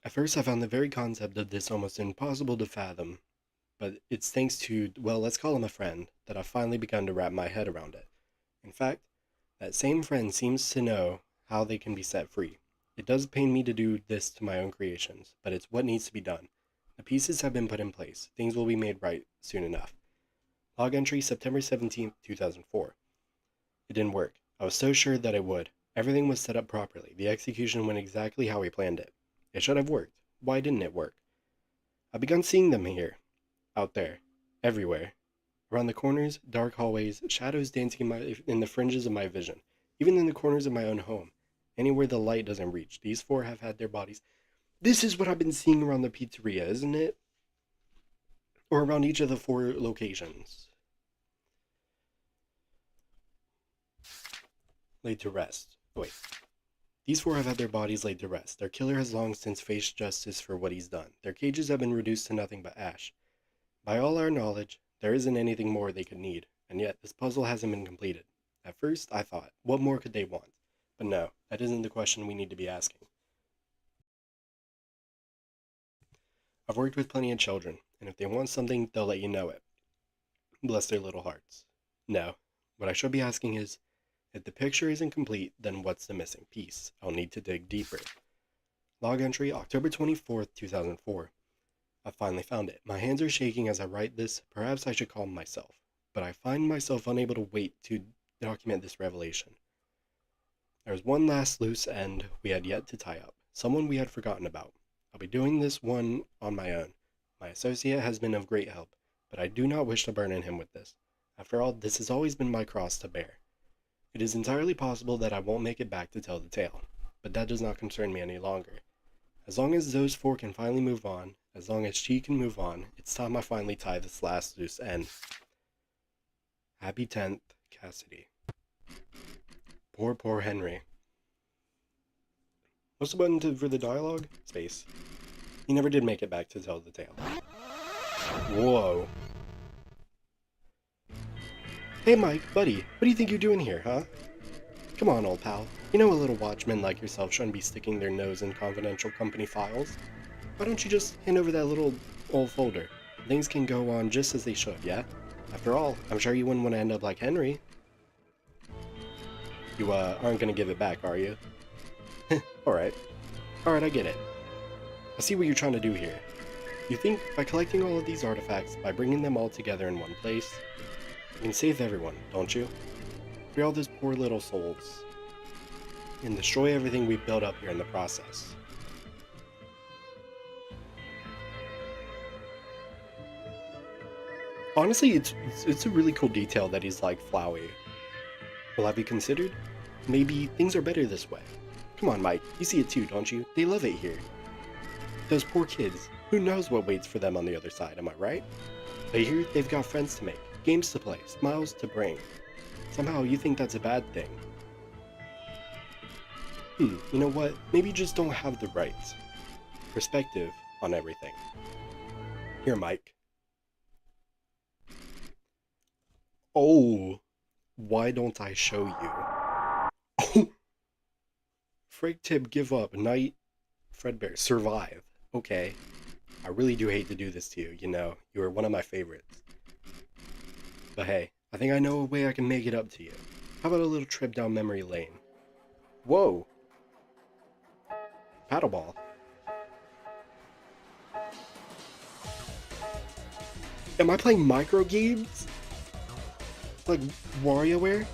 At first I found the very concept of this almost impossible to fathom, but it's thanks to, well, let's call him a friend, that I've finally begun to wrap my head around it. In fact, that same friend seems to know how they can be set free. It does pain me to do this to my own creations, but it's what needs to be done. The pieces have been put in place. Things will be made right soon enough. Log entry, September 17th, 2004. It didn't work. I was so sure that it would. Everything was set up properly. The execution went exactly how we planned it. It should have worked. Why didn't it work? I've begun seeing them here. Out there. Everywhere. Around the corners, dark hallways, shadows dancing in the fringes of my vision. Even in the corners of my own home. Anywhere the light doesn't reach. These four have had their bodies. This is what I've been seeing around the pizzeria, isn't it? Or around each of the 4 locations. Laid to rest. Wait. These 4 have had their bodies laid to rest. Their killer has long since faced justice for what he's done. Their cages have been reduced to nothing but ash. By all our knowledge, there isn't anything more they could need, and yet this puzzle hasn't been completed. At first, I thought, what more could they want? But no, that isn't the question we need to be asking. I've worked with plenty of children, and if they want something, they'll let you know it. Bless their little hearts. No, what I should be asking is, if the picture isn't complete, then what's the missing piece? I'll need to dig deeper. Log entry, October 24th, 2004. I finally found it. My hands are shaking as I write this. Perhaps I should calm myself. But I find myself unable to wait to document this revelation. There was one last loose end we had yet to tie up. Someone we had forgotten about. I'll be doing this one on my own. My associate has been of great help, but I do not wish to burden him with this. After all, this has always been my cross to bear. It is entirely possible that I won't make it back to tell the tale, but that does not concern me any longer. As long as those 4 can finally move on, as long as she can move on, it's time I finally tie this last loose end. Happy 10th, Cassidy. Poor Henry. What's the button for the dialogue? Space. He never did make it back to tell the tale. Whoa. Hey Mike, buddy, what do you think you're doing here, huh? Come on, old pal. You know a little watchman like yourself shouldn't be sticking their nose in confidential company files. Why don't you just hand over that little old folder? Things can go on just as they should, yeah? After all, I'm sure you wouldn't want to end up like Henry. You, aren't gonna give it back, are you? Alright. Alright, I get it. I see what you're trying to do here. You think by collecting all of these artifacts, by bringing them all together in one place, you can save everyone, don't you? Free all those poor little souls. And destroy everything we've built up here in the process. Honestly, it's a really cool detail that he's like Flowey. Well, have you considered? Maybe things are better this way. Come on, Mike, you see it too, don't you? They love it here. Those poor kids, who knows what waits for them on the other side, am I right? But here, they've got friends to make, games to play, smiles to bring. Somehow you think that's a bad thing. You know what? Maybe you just don't have the right perspective on everything. Here, Mike. Oh, why don't I show you? Oh! Frickbear, give up. Night. Frickbear, survive. Okay. I really do hate to do this to you, you know. You are one of my favorites. But hey, I think I know a way I can make it up to you. How about a little trip down memory lane? Whoa! Paddleball. Am I playing micro games? Like WarioWare?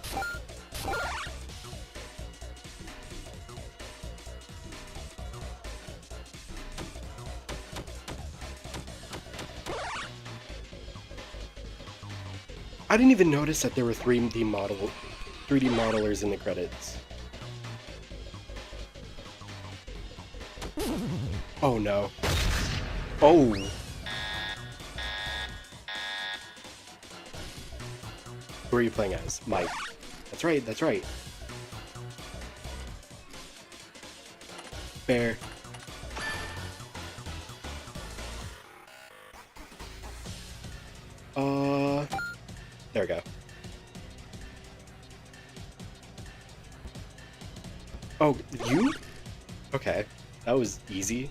I didn't even notice that there were 3D modelers in the credits. Oh no. Oh! Who are you playing as? Mike. That's right, that's right. Bear. There we go. Oh, you? Okay, that was easy.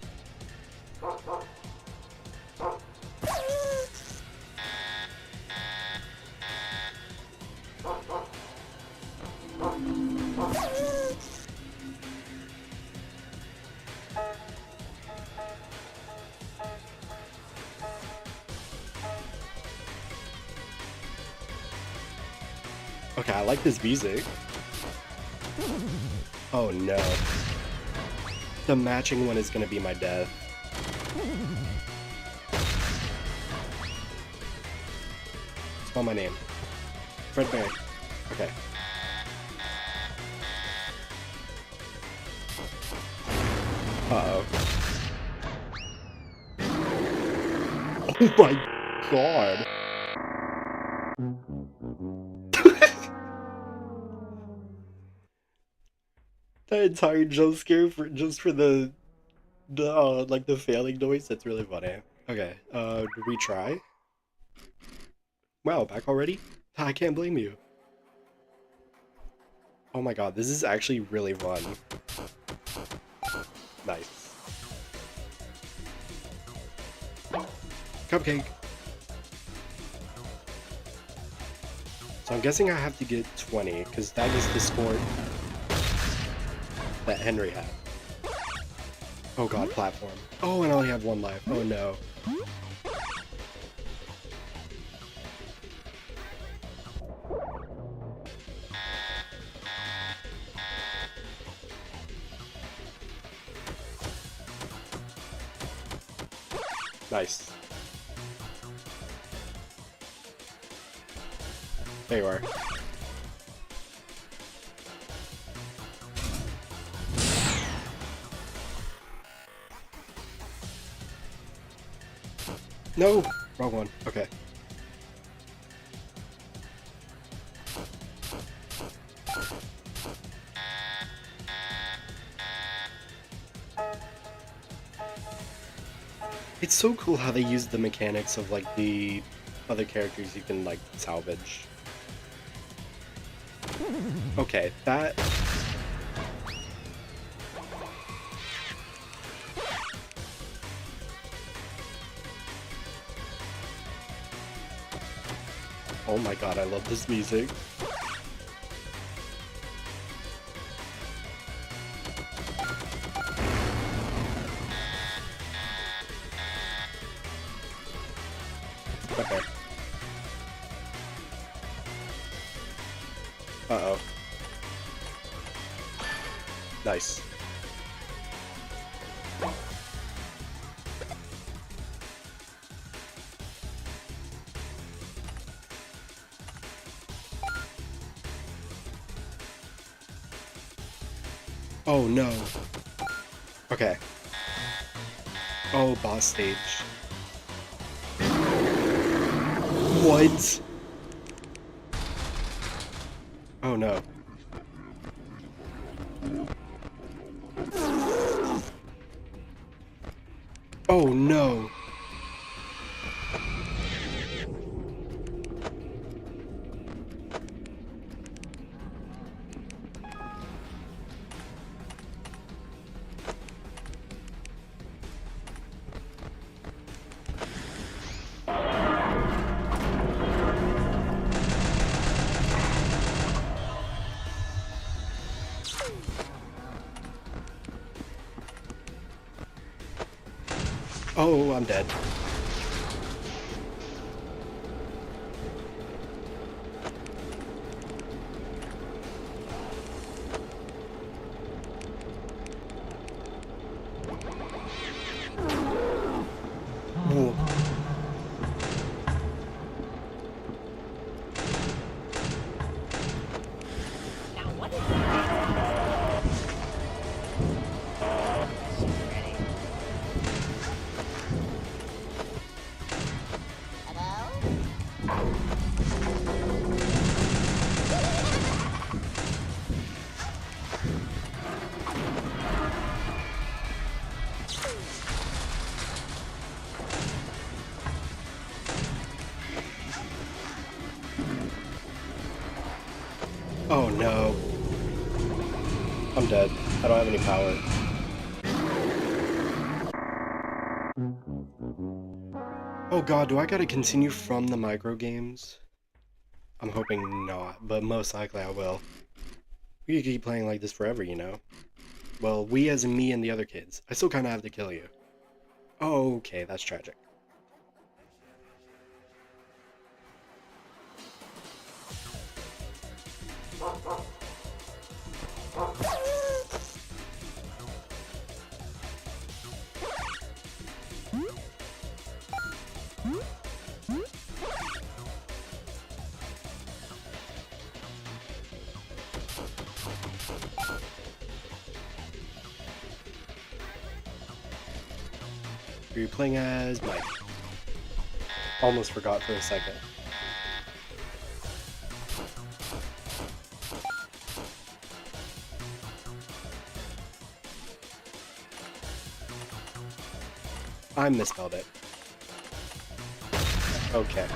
Okay, I like this music. Oh no. The matching one is gonna be my death. Spell my name. Frickbear. Okay. Uh-oh. Oh my god. That entire jump scare for just for the like the failing noise, that's really funny. Okay, retry. Wow, back already? I can't blame you. Oh my god, this is actually really fun. Nice. Cupcake. So I'm guessing I have to get 20, because that is the score that Henry had. Oh god, platform. Oh, and I only have one life. Oh no. Nice. There you are. No! Wrong one. Okay. It's so cool how they use the mechanics of like the other characters you can like salvage. Okay, that... Oh my god, I love this music. Okay. Uh-oh. Nice. Oh no. Okay. Oh, boss stage. What? Oh no. Oh no. Oh, I'm dead. Whoa.
Now what is that? She's ready. Hello?
Oh no. I'm dead. I don't have any power. Oh god, do I gotta continue from the micro games? I'm hoping not, but most likely I will. We could keep playing like this forever, you know? Well, we as in me and the other kids. I still kinda have to kill you. Oh, okay, that's tragic. You're playing as Mike. Almost forgot for a second. I misspelled it. Okay.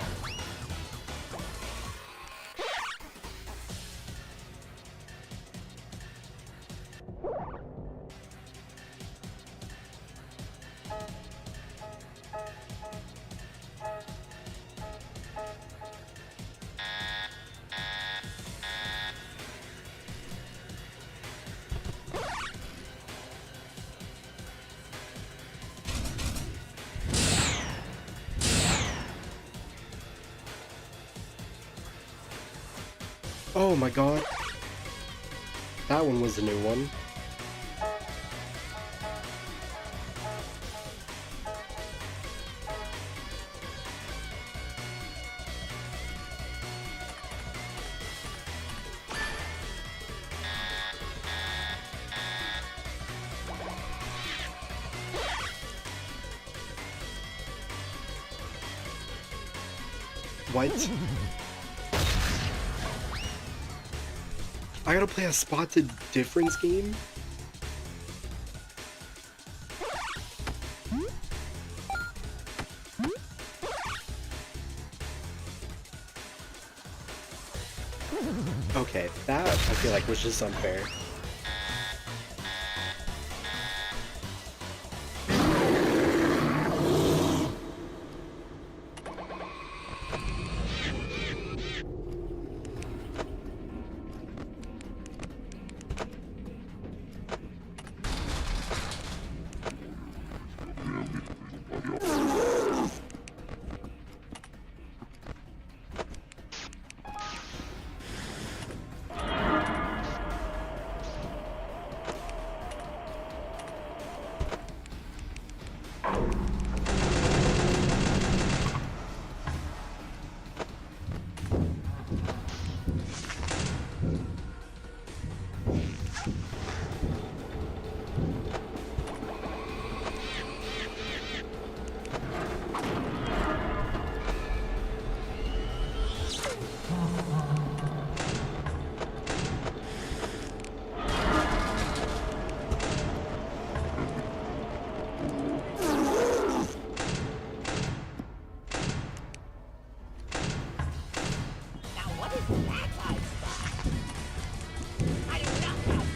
Oh my god. That one was the new one. What? I gotta play a spotted difference game? Okay, that I feel like was just unfair.
Now what is that I spot? I do not have time.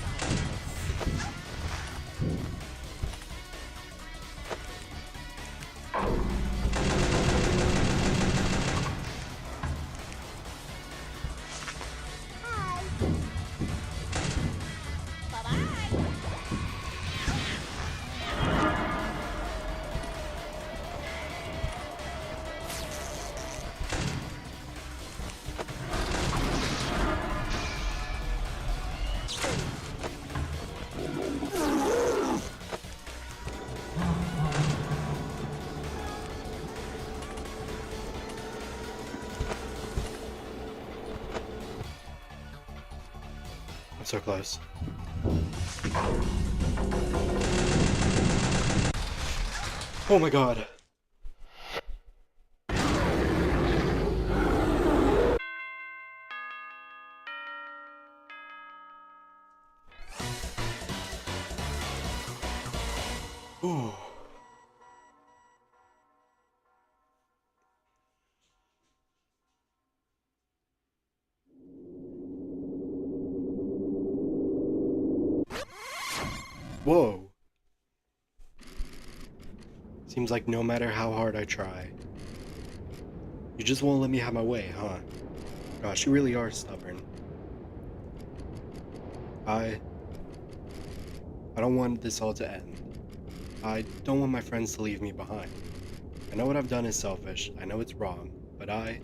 Bye-bye.
I'm so close. Oh my god. Ooh. Whoa. Seems like no matter how hard I try, you just won't let me have my way, huh? Gosh, you really are stubborn. I don't want this all to end. I don't want my friends to leave me behind. I know what I've done is selfish, I know it's wrong, but I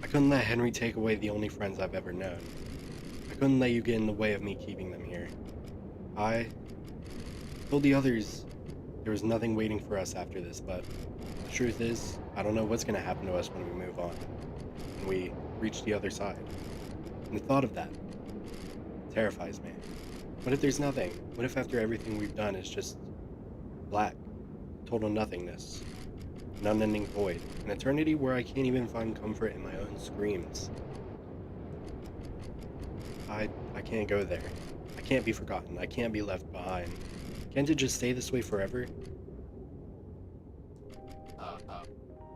couldn't let Henry take away the only friends I've ever known. I couldn't let you get in the way of me keeping them here. I told the others there was nothing waiting for us after this, but the truth is, I don't know what's gonna happen to us when we move on, when we reach the other side. And the thought of that terrifies me. What if there's nothing? What if after everything we've done is just black, total nothingness, an unending void, an eternity where I can't even find comfort in my own screams? I can't go there. I can't be forgotten. I can't be left behind. Can't it just stay this way forever?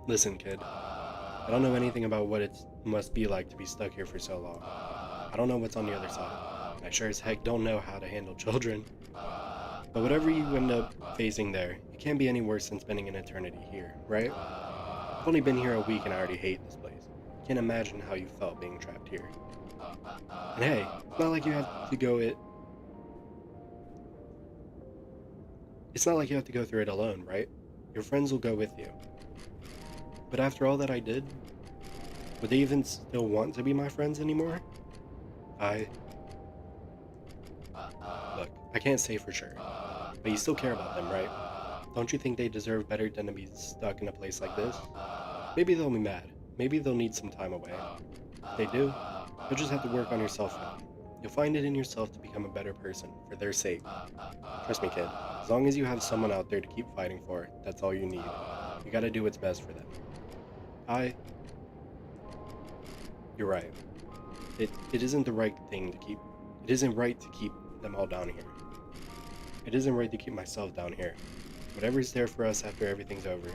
Listen, kid. I don't know anything about what it must be like to be stuck here for so long. I don't know what's on the other side. I sure as heck don't know how to handle children. But whatever you end up facing there, it can't be any worse than spending an eternity here, right? I've only been here a week and I already hate this place. I can't imagine how you felt being trapped here. And hey, it's not like you have to go it... It's not like you have to go through it alone, right? Your friends will go with you. But after all that I did, would they even still want to be my friends anymore? Look, I can't say for sure, but you still care about them, right? Don't you think they deserve better than to be stuck in a place like this? Maybe they'll be mad. Maybe they'll need some time away. If they do, you'll just have to work on yourself now. You'll find it in yourself to become a better person, for their sake. Trust me, kid. As long as you have someone out there to keep fighting for, that's all you need. You gotta do what's best for them. You're right. It isn't the right thing to keep... It isn't right to keep them all down here. It isn't right to keep myself down here. Whatever's there for us after everything's over,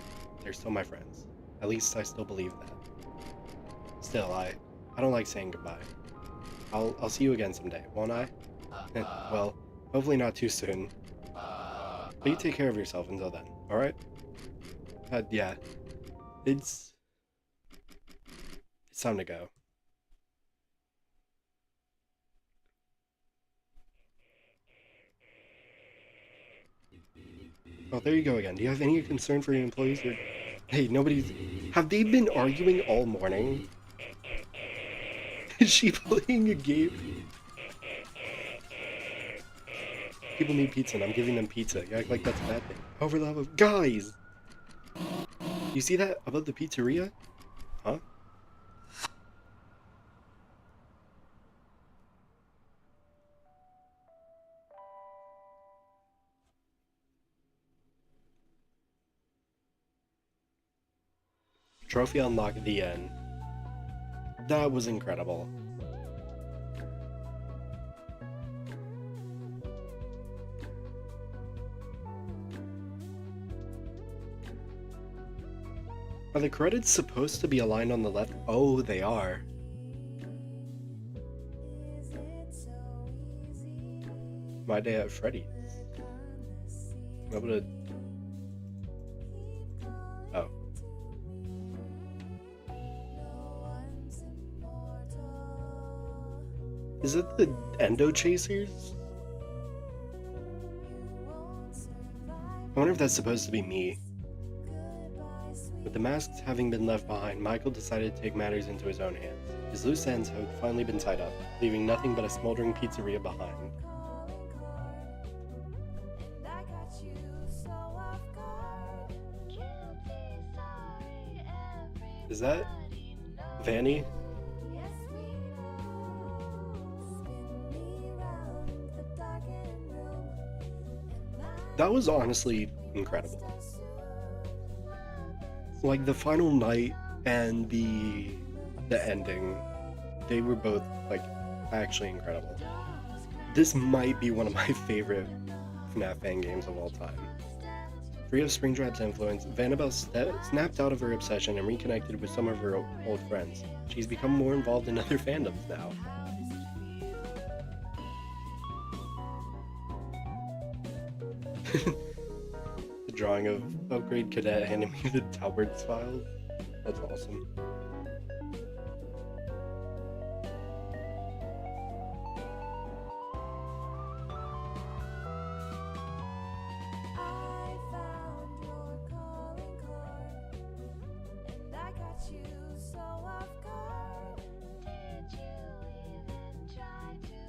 they're still my friends. At least I still believe that. Still, I don't like saying goodbye. I'll see you again someday, won't I? Well, hopefully not too soon. But you take care of yourself until then, alright? Yeah. It's time to go. Oh, there you go again. Do you have any concern for your employees? Or... Hey, nobody's... Have they been arguing all morning? Is she playing a game? People need pizza and I'm giving them pizza. You act like that's a bad thing. Over the love of... Guys! You see that about the pizzeria? Huh? Trophy unlocked at the end. That was incredible. Are the credits supposed to be aligned on the left? Oh, they are. My Day at Freddy's. I'm able to... Oh. Is it the Endo Chasers? I wonder if that's supposed to be me. With the masks having been left behind, Michael decided to take matters into his own hands. His loose ends had finally been tied up, leaving nothing but a smoldering pizzeria behind. Is that Vanny? That was honestly incredible. Like the final night and the ending, they were both like actually incredible. This might be one of my favorite FNAF fan games of all time. Free of Springtrap's influence, Vanabelle snapped out of her obsession and reconnected with some of her old friends. She's become more involved in other fandoms now. The drawing of Upgrade Cadet handing me the Talbert's files. That's awesome.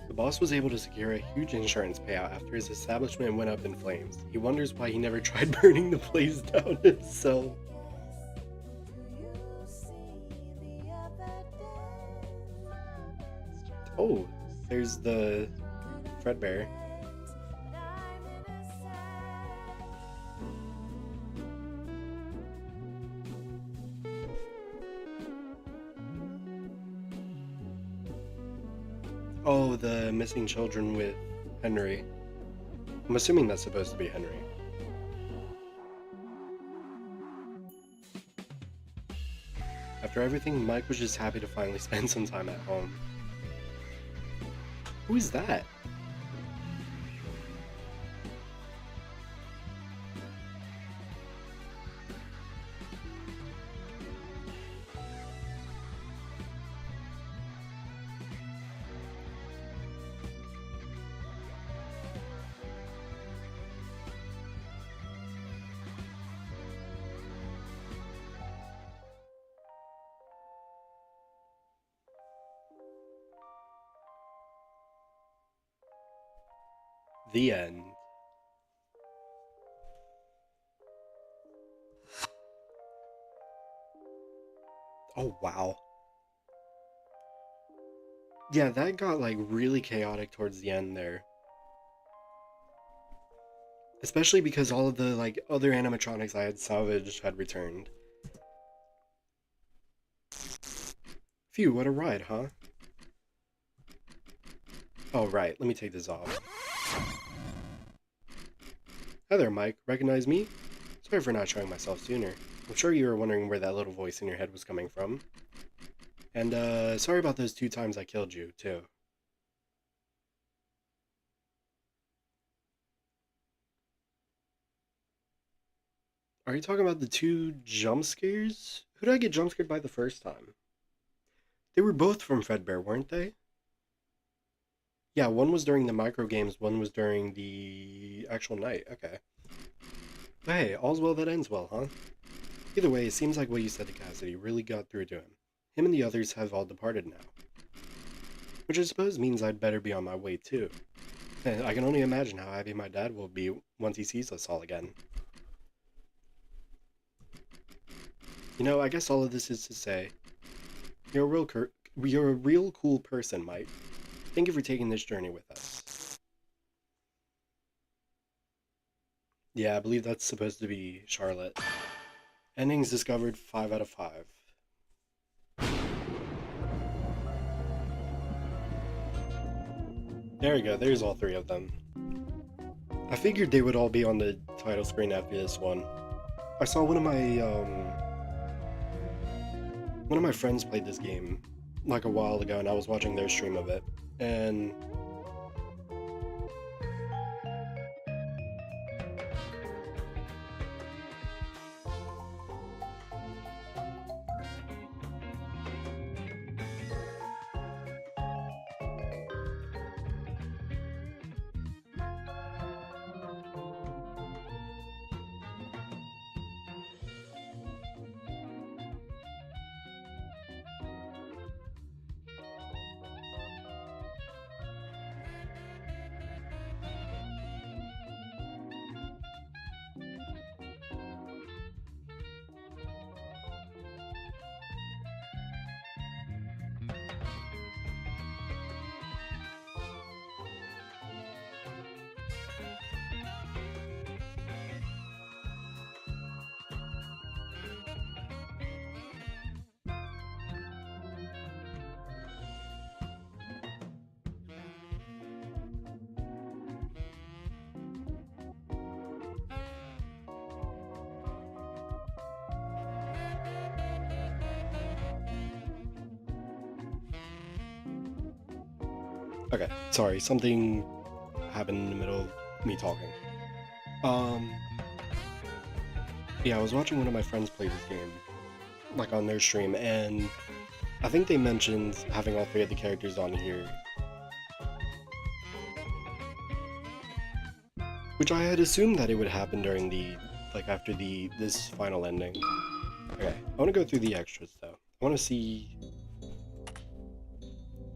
The boss was able to secure a huge insurance payout after his establishment went up in flames. He wonders why he never tried burning the place down himself. Oh, there's the Frickbear. Oh, the missing children with Henry. I'm assuming that's supposed to be Henry. After everything, Mike was just happy to finally spend some time at home. Who is that? The end. Oh, wow. Yeah, that got like really chaotic towards the end there. Especially because all of the like other animatronics I had salvaged had returned. Phew, what a ride, huh? Oh, right, let me take this off. Hi there, Mike. Recognize me? Sorry for not showing myself sooner. I'm sure you were wondering where that little voice in your head was coming from. And sorry about those 2 times I killed you, too. Are you talking about the 2 jump scares? Who did I get jump scared by the first time? They were both from Fredbear, weren't they? Yeah, one was during the micro games, one was during the actual night. Okay. But hey, all's well that ends well, huh? Either way, it seems like what you said to Cassidy really got through to him. Him and the others have all departed now. Which I suppose means I'd better be on my way too. I can only imagine how happy my dad will be once he sees us all again. You know, I guess all of this is to say, you're a real cool person, Mike. Thank you for taking this journey with us. Yeah, I believe that's supposed to be Charlotte. Endings discovered 5 out of 5. There we go, there's all 3 of them. I figured they would all be on the title screen after this one. I saw one of my friends played this game like a while ago, and I was watching their stream of it, and okay, sorry, something happened in the middle of me talking. Yeah, I was watching one of my friends play this game, like on their stream, and I think they mentioned having all 3 of the characters on here. Which I had assumed that it would happen during the, like after this final ending. Okay, I want to go through the extras though. I want to see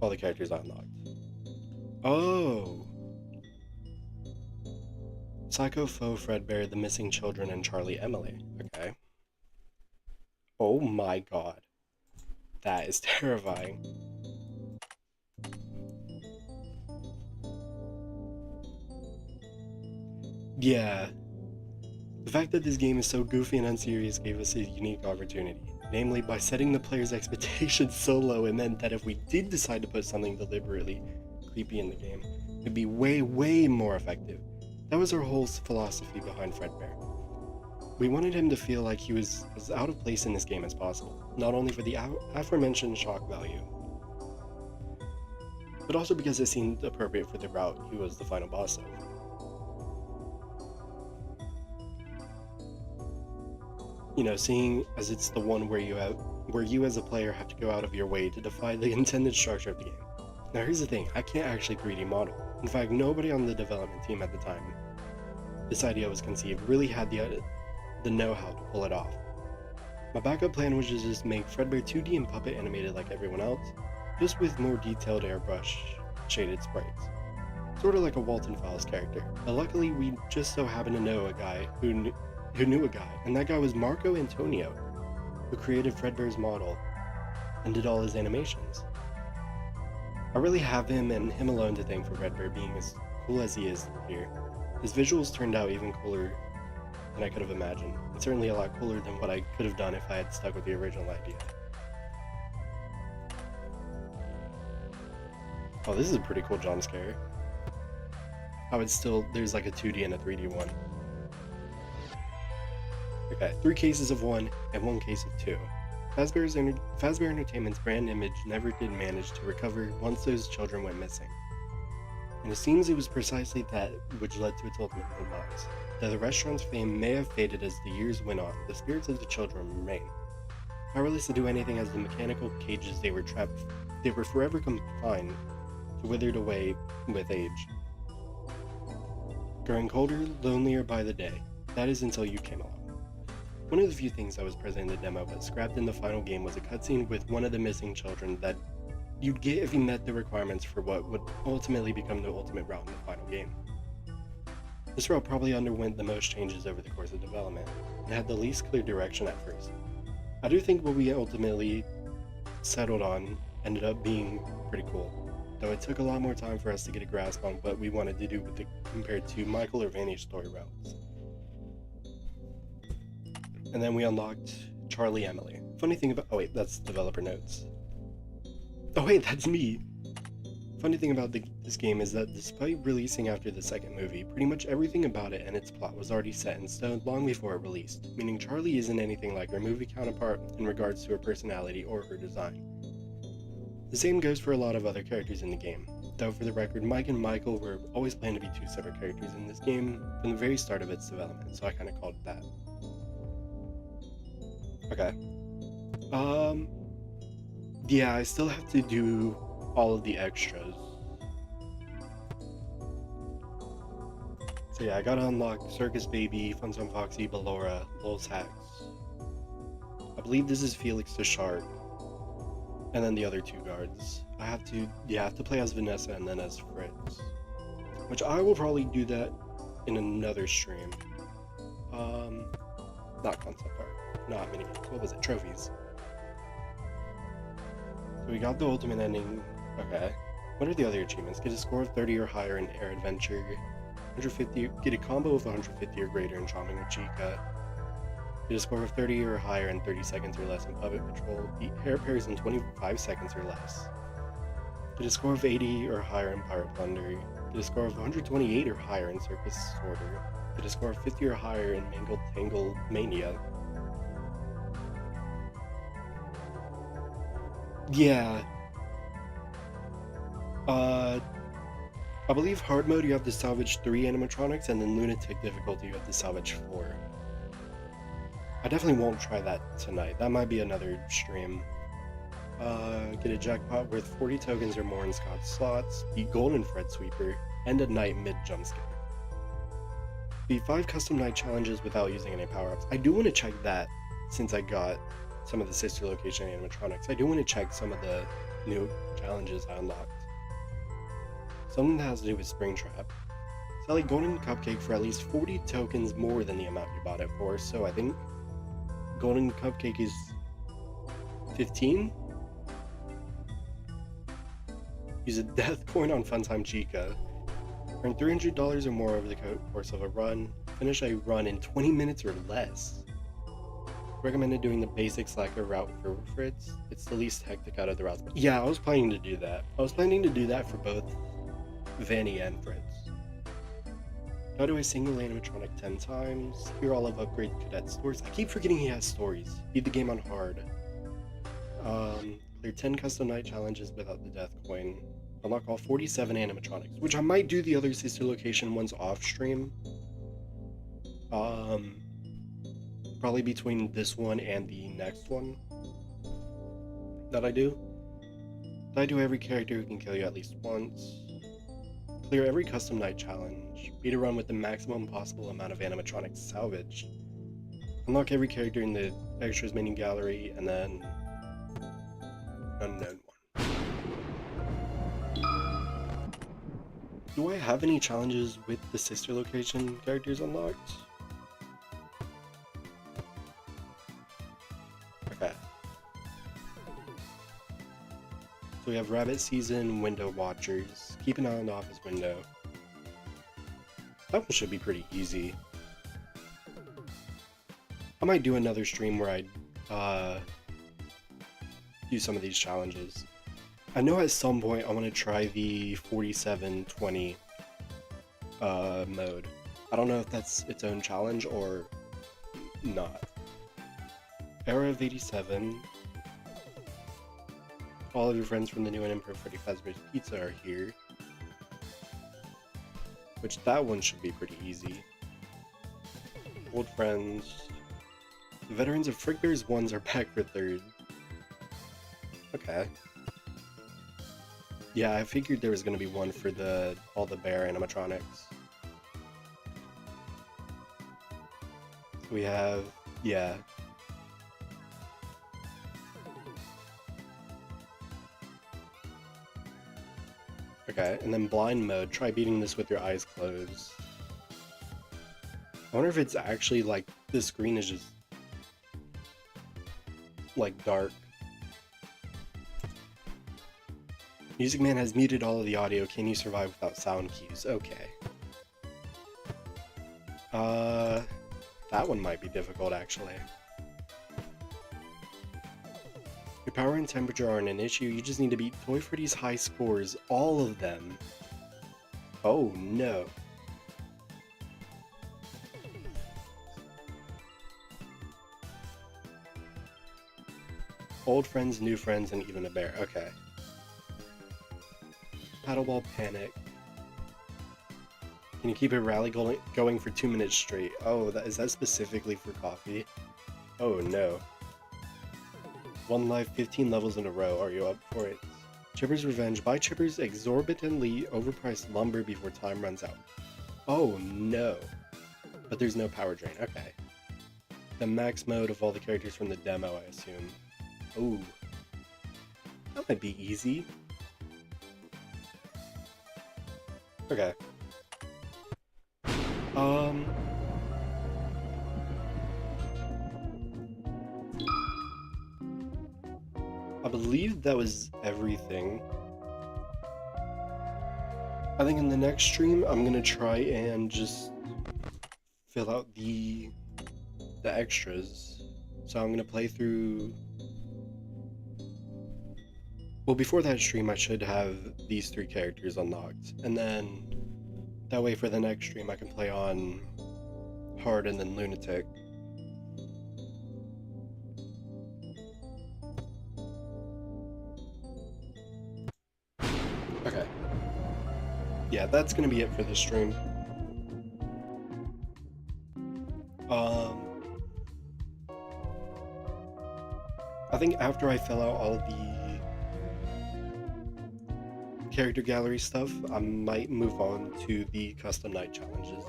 all the characters I unlocked. Oh! Psycho, Foe, Fredbear, The Missing Children, and Charlie Emily. Okay. Oh my god. That is terrifying. Yeah. The fact that this game is so goofy and unserious gave us a unique opportunity. Namely, by setting the player's expectations so low, it meant that if we did decide to put something deliberately creepy in the game, it'd be way, way more effective. That was our whole philosophy behind Frickbear. We wanted him to feel like he was as out of place in this game as possible, not only for the aforementioned shock value, but also because it seemed appropriate for the route he was the final boss of. You know, seeing as it's the one where you as a player have to go out of your way to defy the intended structure of the game. Now here's the thing, I can't actually 3D model. In fact, nobody on the development team at the time this idea was conceived really had the know-how to pull it off. My backup plan was to just make Fredbear 2D and puppet animated like everyone else, just with more detailed airbrush shaded sprites. Sort of like a Walton Files character, but luckily we just so happened to know a guy who knew a guy, and that guy was Marco Antonio, who created Fredbear's model and did all his animations. I really have him and him alone to thank for Fredbear being as cool as he is here. His visuals turned out even cooler than I could have imagined, and certainly a lot cooler than what I could have done if I had stuck with the original idea. Oh, this is a pretty cool jump scare. There's like a 2D and a 3D one. Okay, 3 cases of 1 and 1 case of 2. Fazbear Entertainment's brand image never did manage to recover once those children went missing. And it seems it was precisely that which led to its ultimate demise. Though the restaurant's fame may have faded as the years went on, the spirits of the children remain. Powerless to do anything as the mechanical cages they were trapped, they were forever confined to withered away with age. Growing colder, lonelier by the day. That is until you came along. One of the few things that was present in the demo but scrapped in the final game was a cutscene with one of the missing children that you'd get if you met the requirements for what would ultimately become the ultimate route in the final game. This route probably underwent the most changes over the course of development, and had the least clear direction at first. I do think what we ultimately settled on ended up being pretty cool, though it took a lot more time for us to get a grasp on what we wanted to do with it compared to Michael or Vanny's story routes. And then we unlocked Charlie Emily. Funny thing about— oh wait, that's developer notes. Oh wait, that's me! Funny thing about this game is that despite releasing after the second movie, pretty much everything about it and its plot was already set in stone long before it released, meaning Charlie isn't anything like her movie counterpart in regards to her personality or her design. The same goes for a lot of other characters in the game, though for the record, Mike and Michael were always planned to be two separate characters in this game from the very start of its development, so I kinda called it that. Okay. Yeah, I still have to do all of the extras. So yeah, I gotta unlock Circus Baby, Funzone Foxy, Ballora, Lulz Hacks. I believe this is Felix the Shark. And then the other two guards. I have to play as Vanessa and then as Fritz. Which I will probably do that in another stream. Not concept art. Not minigames. What was it? Trophies. So we got the ultimate ending. Okay. What are the other achievements? Get a score of 30 or higher in Air Adventure. 150. Get a combo of 150 or greater in Chomping with Chica. Get a score of 30 or higher in 30 seconds or less in Puppet Patrol. Beat hair pairs in 25 seconds or less. Get a score of 80 or higher in Pirate Plunder. Get a score of 128 or higher in Circus Sorter. Get a score of 50 or higher in Mangled Tangle Mania. Yeah. I believe hard mode you have to salvage 3 animatronics, and then lunatic difficulty you have to salvage 4. I definitely won't try that tonight. That might be another stream. Get a jackpot worth 40 tokens or more in Scott's slots. Beat Golden Fred Sweeper. End a night mid jumpscare. Beat 5 custom night challenges without using any power-ups. I do want to check that since I got some of the sister location animatronics. I do want to check some of the new challenges I unlocked. Something that has to do with Springtrap. Sell a golden cupcake for at least 40 tokens more than the amount you bought it for, so I think golden cupcake is 15? Use a death coin on Funtime Chica. Earn $300 or more over the course of a run. Finish a run in 20 minutes or less. Recommended doing the basic slacker route for Fritz. It's the least hectic out of the routes. But yeah, I was planning to do that. I was planning to do that for both Vanny and Fritz. Go to a single animatronic 10 times. Hear all of Upgrade Cadet's stories. I keep forgetting he has stories. Beat the game on hard. Clear 10 custom night challenges without the death coin. Unlock all 47 animatronics, which I might do the other sister location ones off stream. Probably between this one and the next one that I do. I do every character who can kill you at least once. Clear every custom night challenge. Beat a run with the maximum possible amount of animatronics salvaged. Unlock every character in the extras menu gallery, and then unknown one. Do I have any challenges with the sister location characters unlocked? Okay. So we have Rabbit Season, Window Watchers. Keep an eye on the office window. That one should be pretty easy. I might do another stream where I do some of these challenges. I know at some point I want to try the 4720 mode. I don't know if that's its own challenge or not. Era of 87, All of your friends from the new and improved Freddy Fazbear's Pizza are here. Which, that one should be pretty easy. Old friends. The veterans of Frickbear's ones are back for third. Okay. Yeah, I figured there was going to be one for all the bear animatronics. We have, yeah. Okay, and then blind mode, try beating this with your eyes closed. I wonder if it's actually like, the screen is just like dark. Music Man has muted all of the audio. Can you survive without sound cues? Okay. That one might be difficult, actually. Your power and temperature aren't an issue. You just need to beat Toy Freddy's high scores. All of them. Oh, no. Old friends, new friends, and even a bear. Okay. Paddleball Panic. Can you keep a rally going for 2 minutes straight? Oh, is that specifically for coffee? Oh no. One life, 15 levels in a row. Are you up for it? Chipper's Revenge. Buy Chipper's exorbitantly overpriced lumber before time runs out. Oh no. But there's no power drain. Okay. The max mode of all the characters from the demo, I assume. Ooh. That might be easy. Okay. I believe that was everything. I think in the next stream, I'm gonna try and just fill out the extras. So I'm gonna play through... Well, before that stream, I should have these 3 characters unlocked, and then that way for the next stream, I can play on Hard and then Lunatic. Okay. Yeah, that's gonna be it for this stream. I think after I fill out all the character gallery stuff, I might move on to the custom night challenges.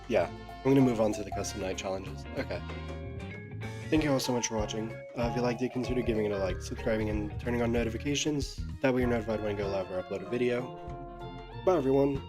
Yeah, I'm gonna move on to the custom night challenges. Okay. Thank you all so much for watching. If you liked it, consider giving it a like, subscribing, and turning on notifications. That way you're notified when I go live or upload a video. Bye everyone!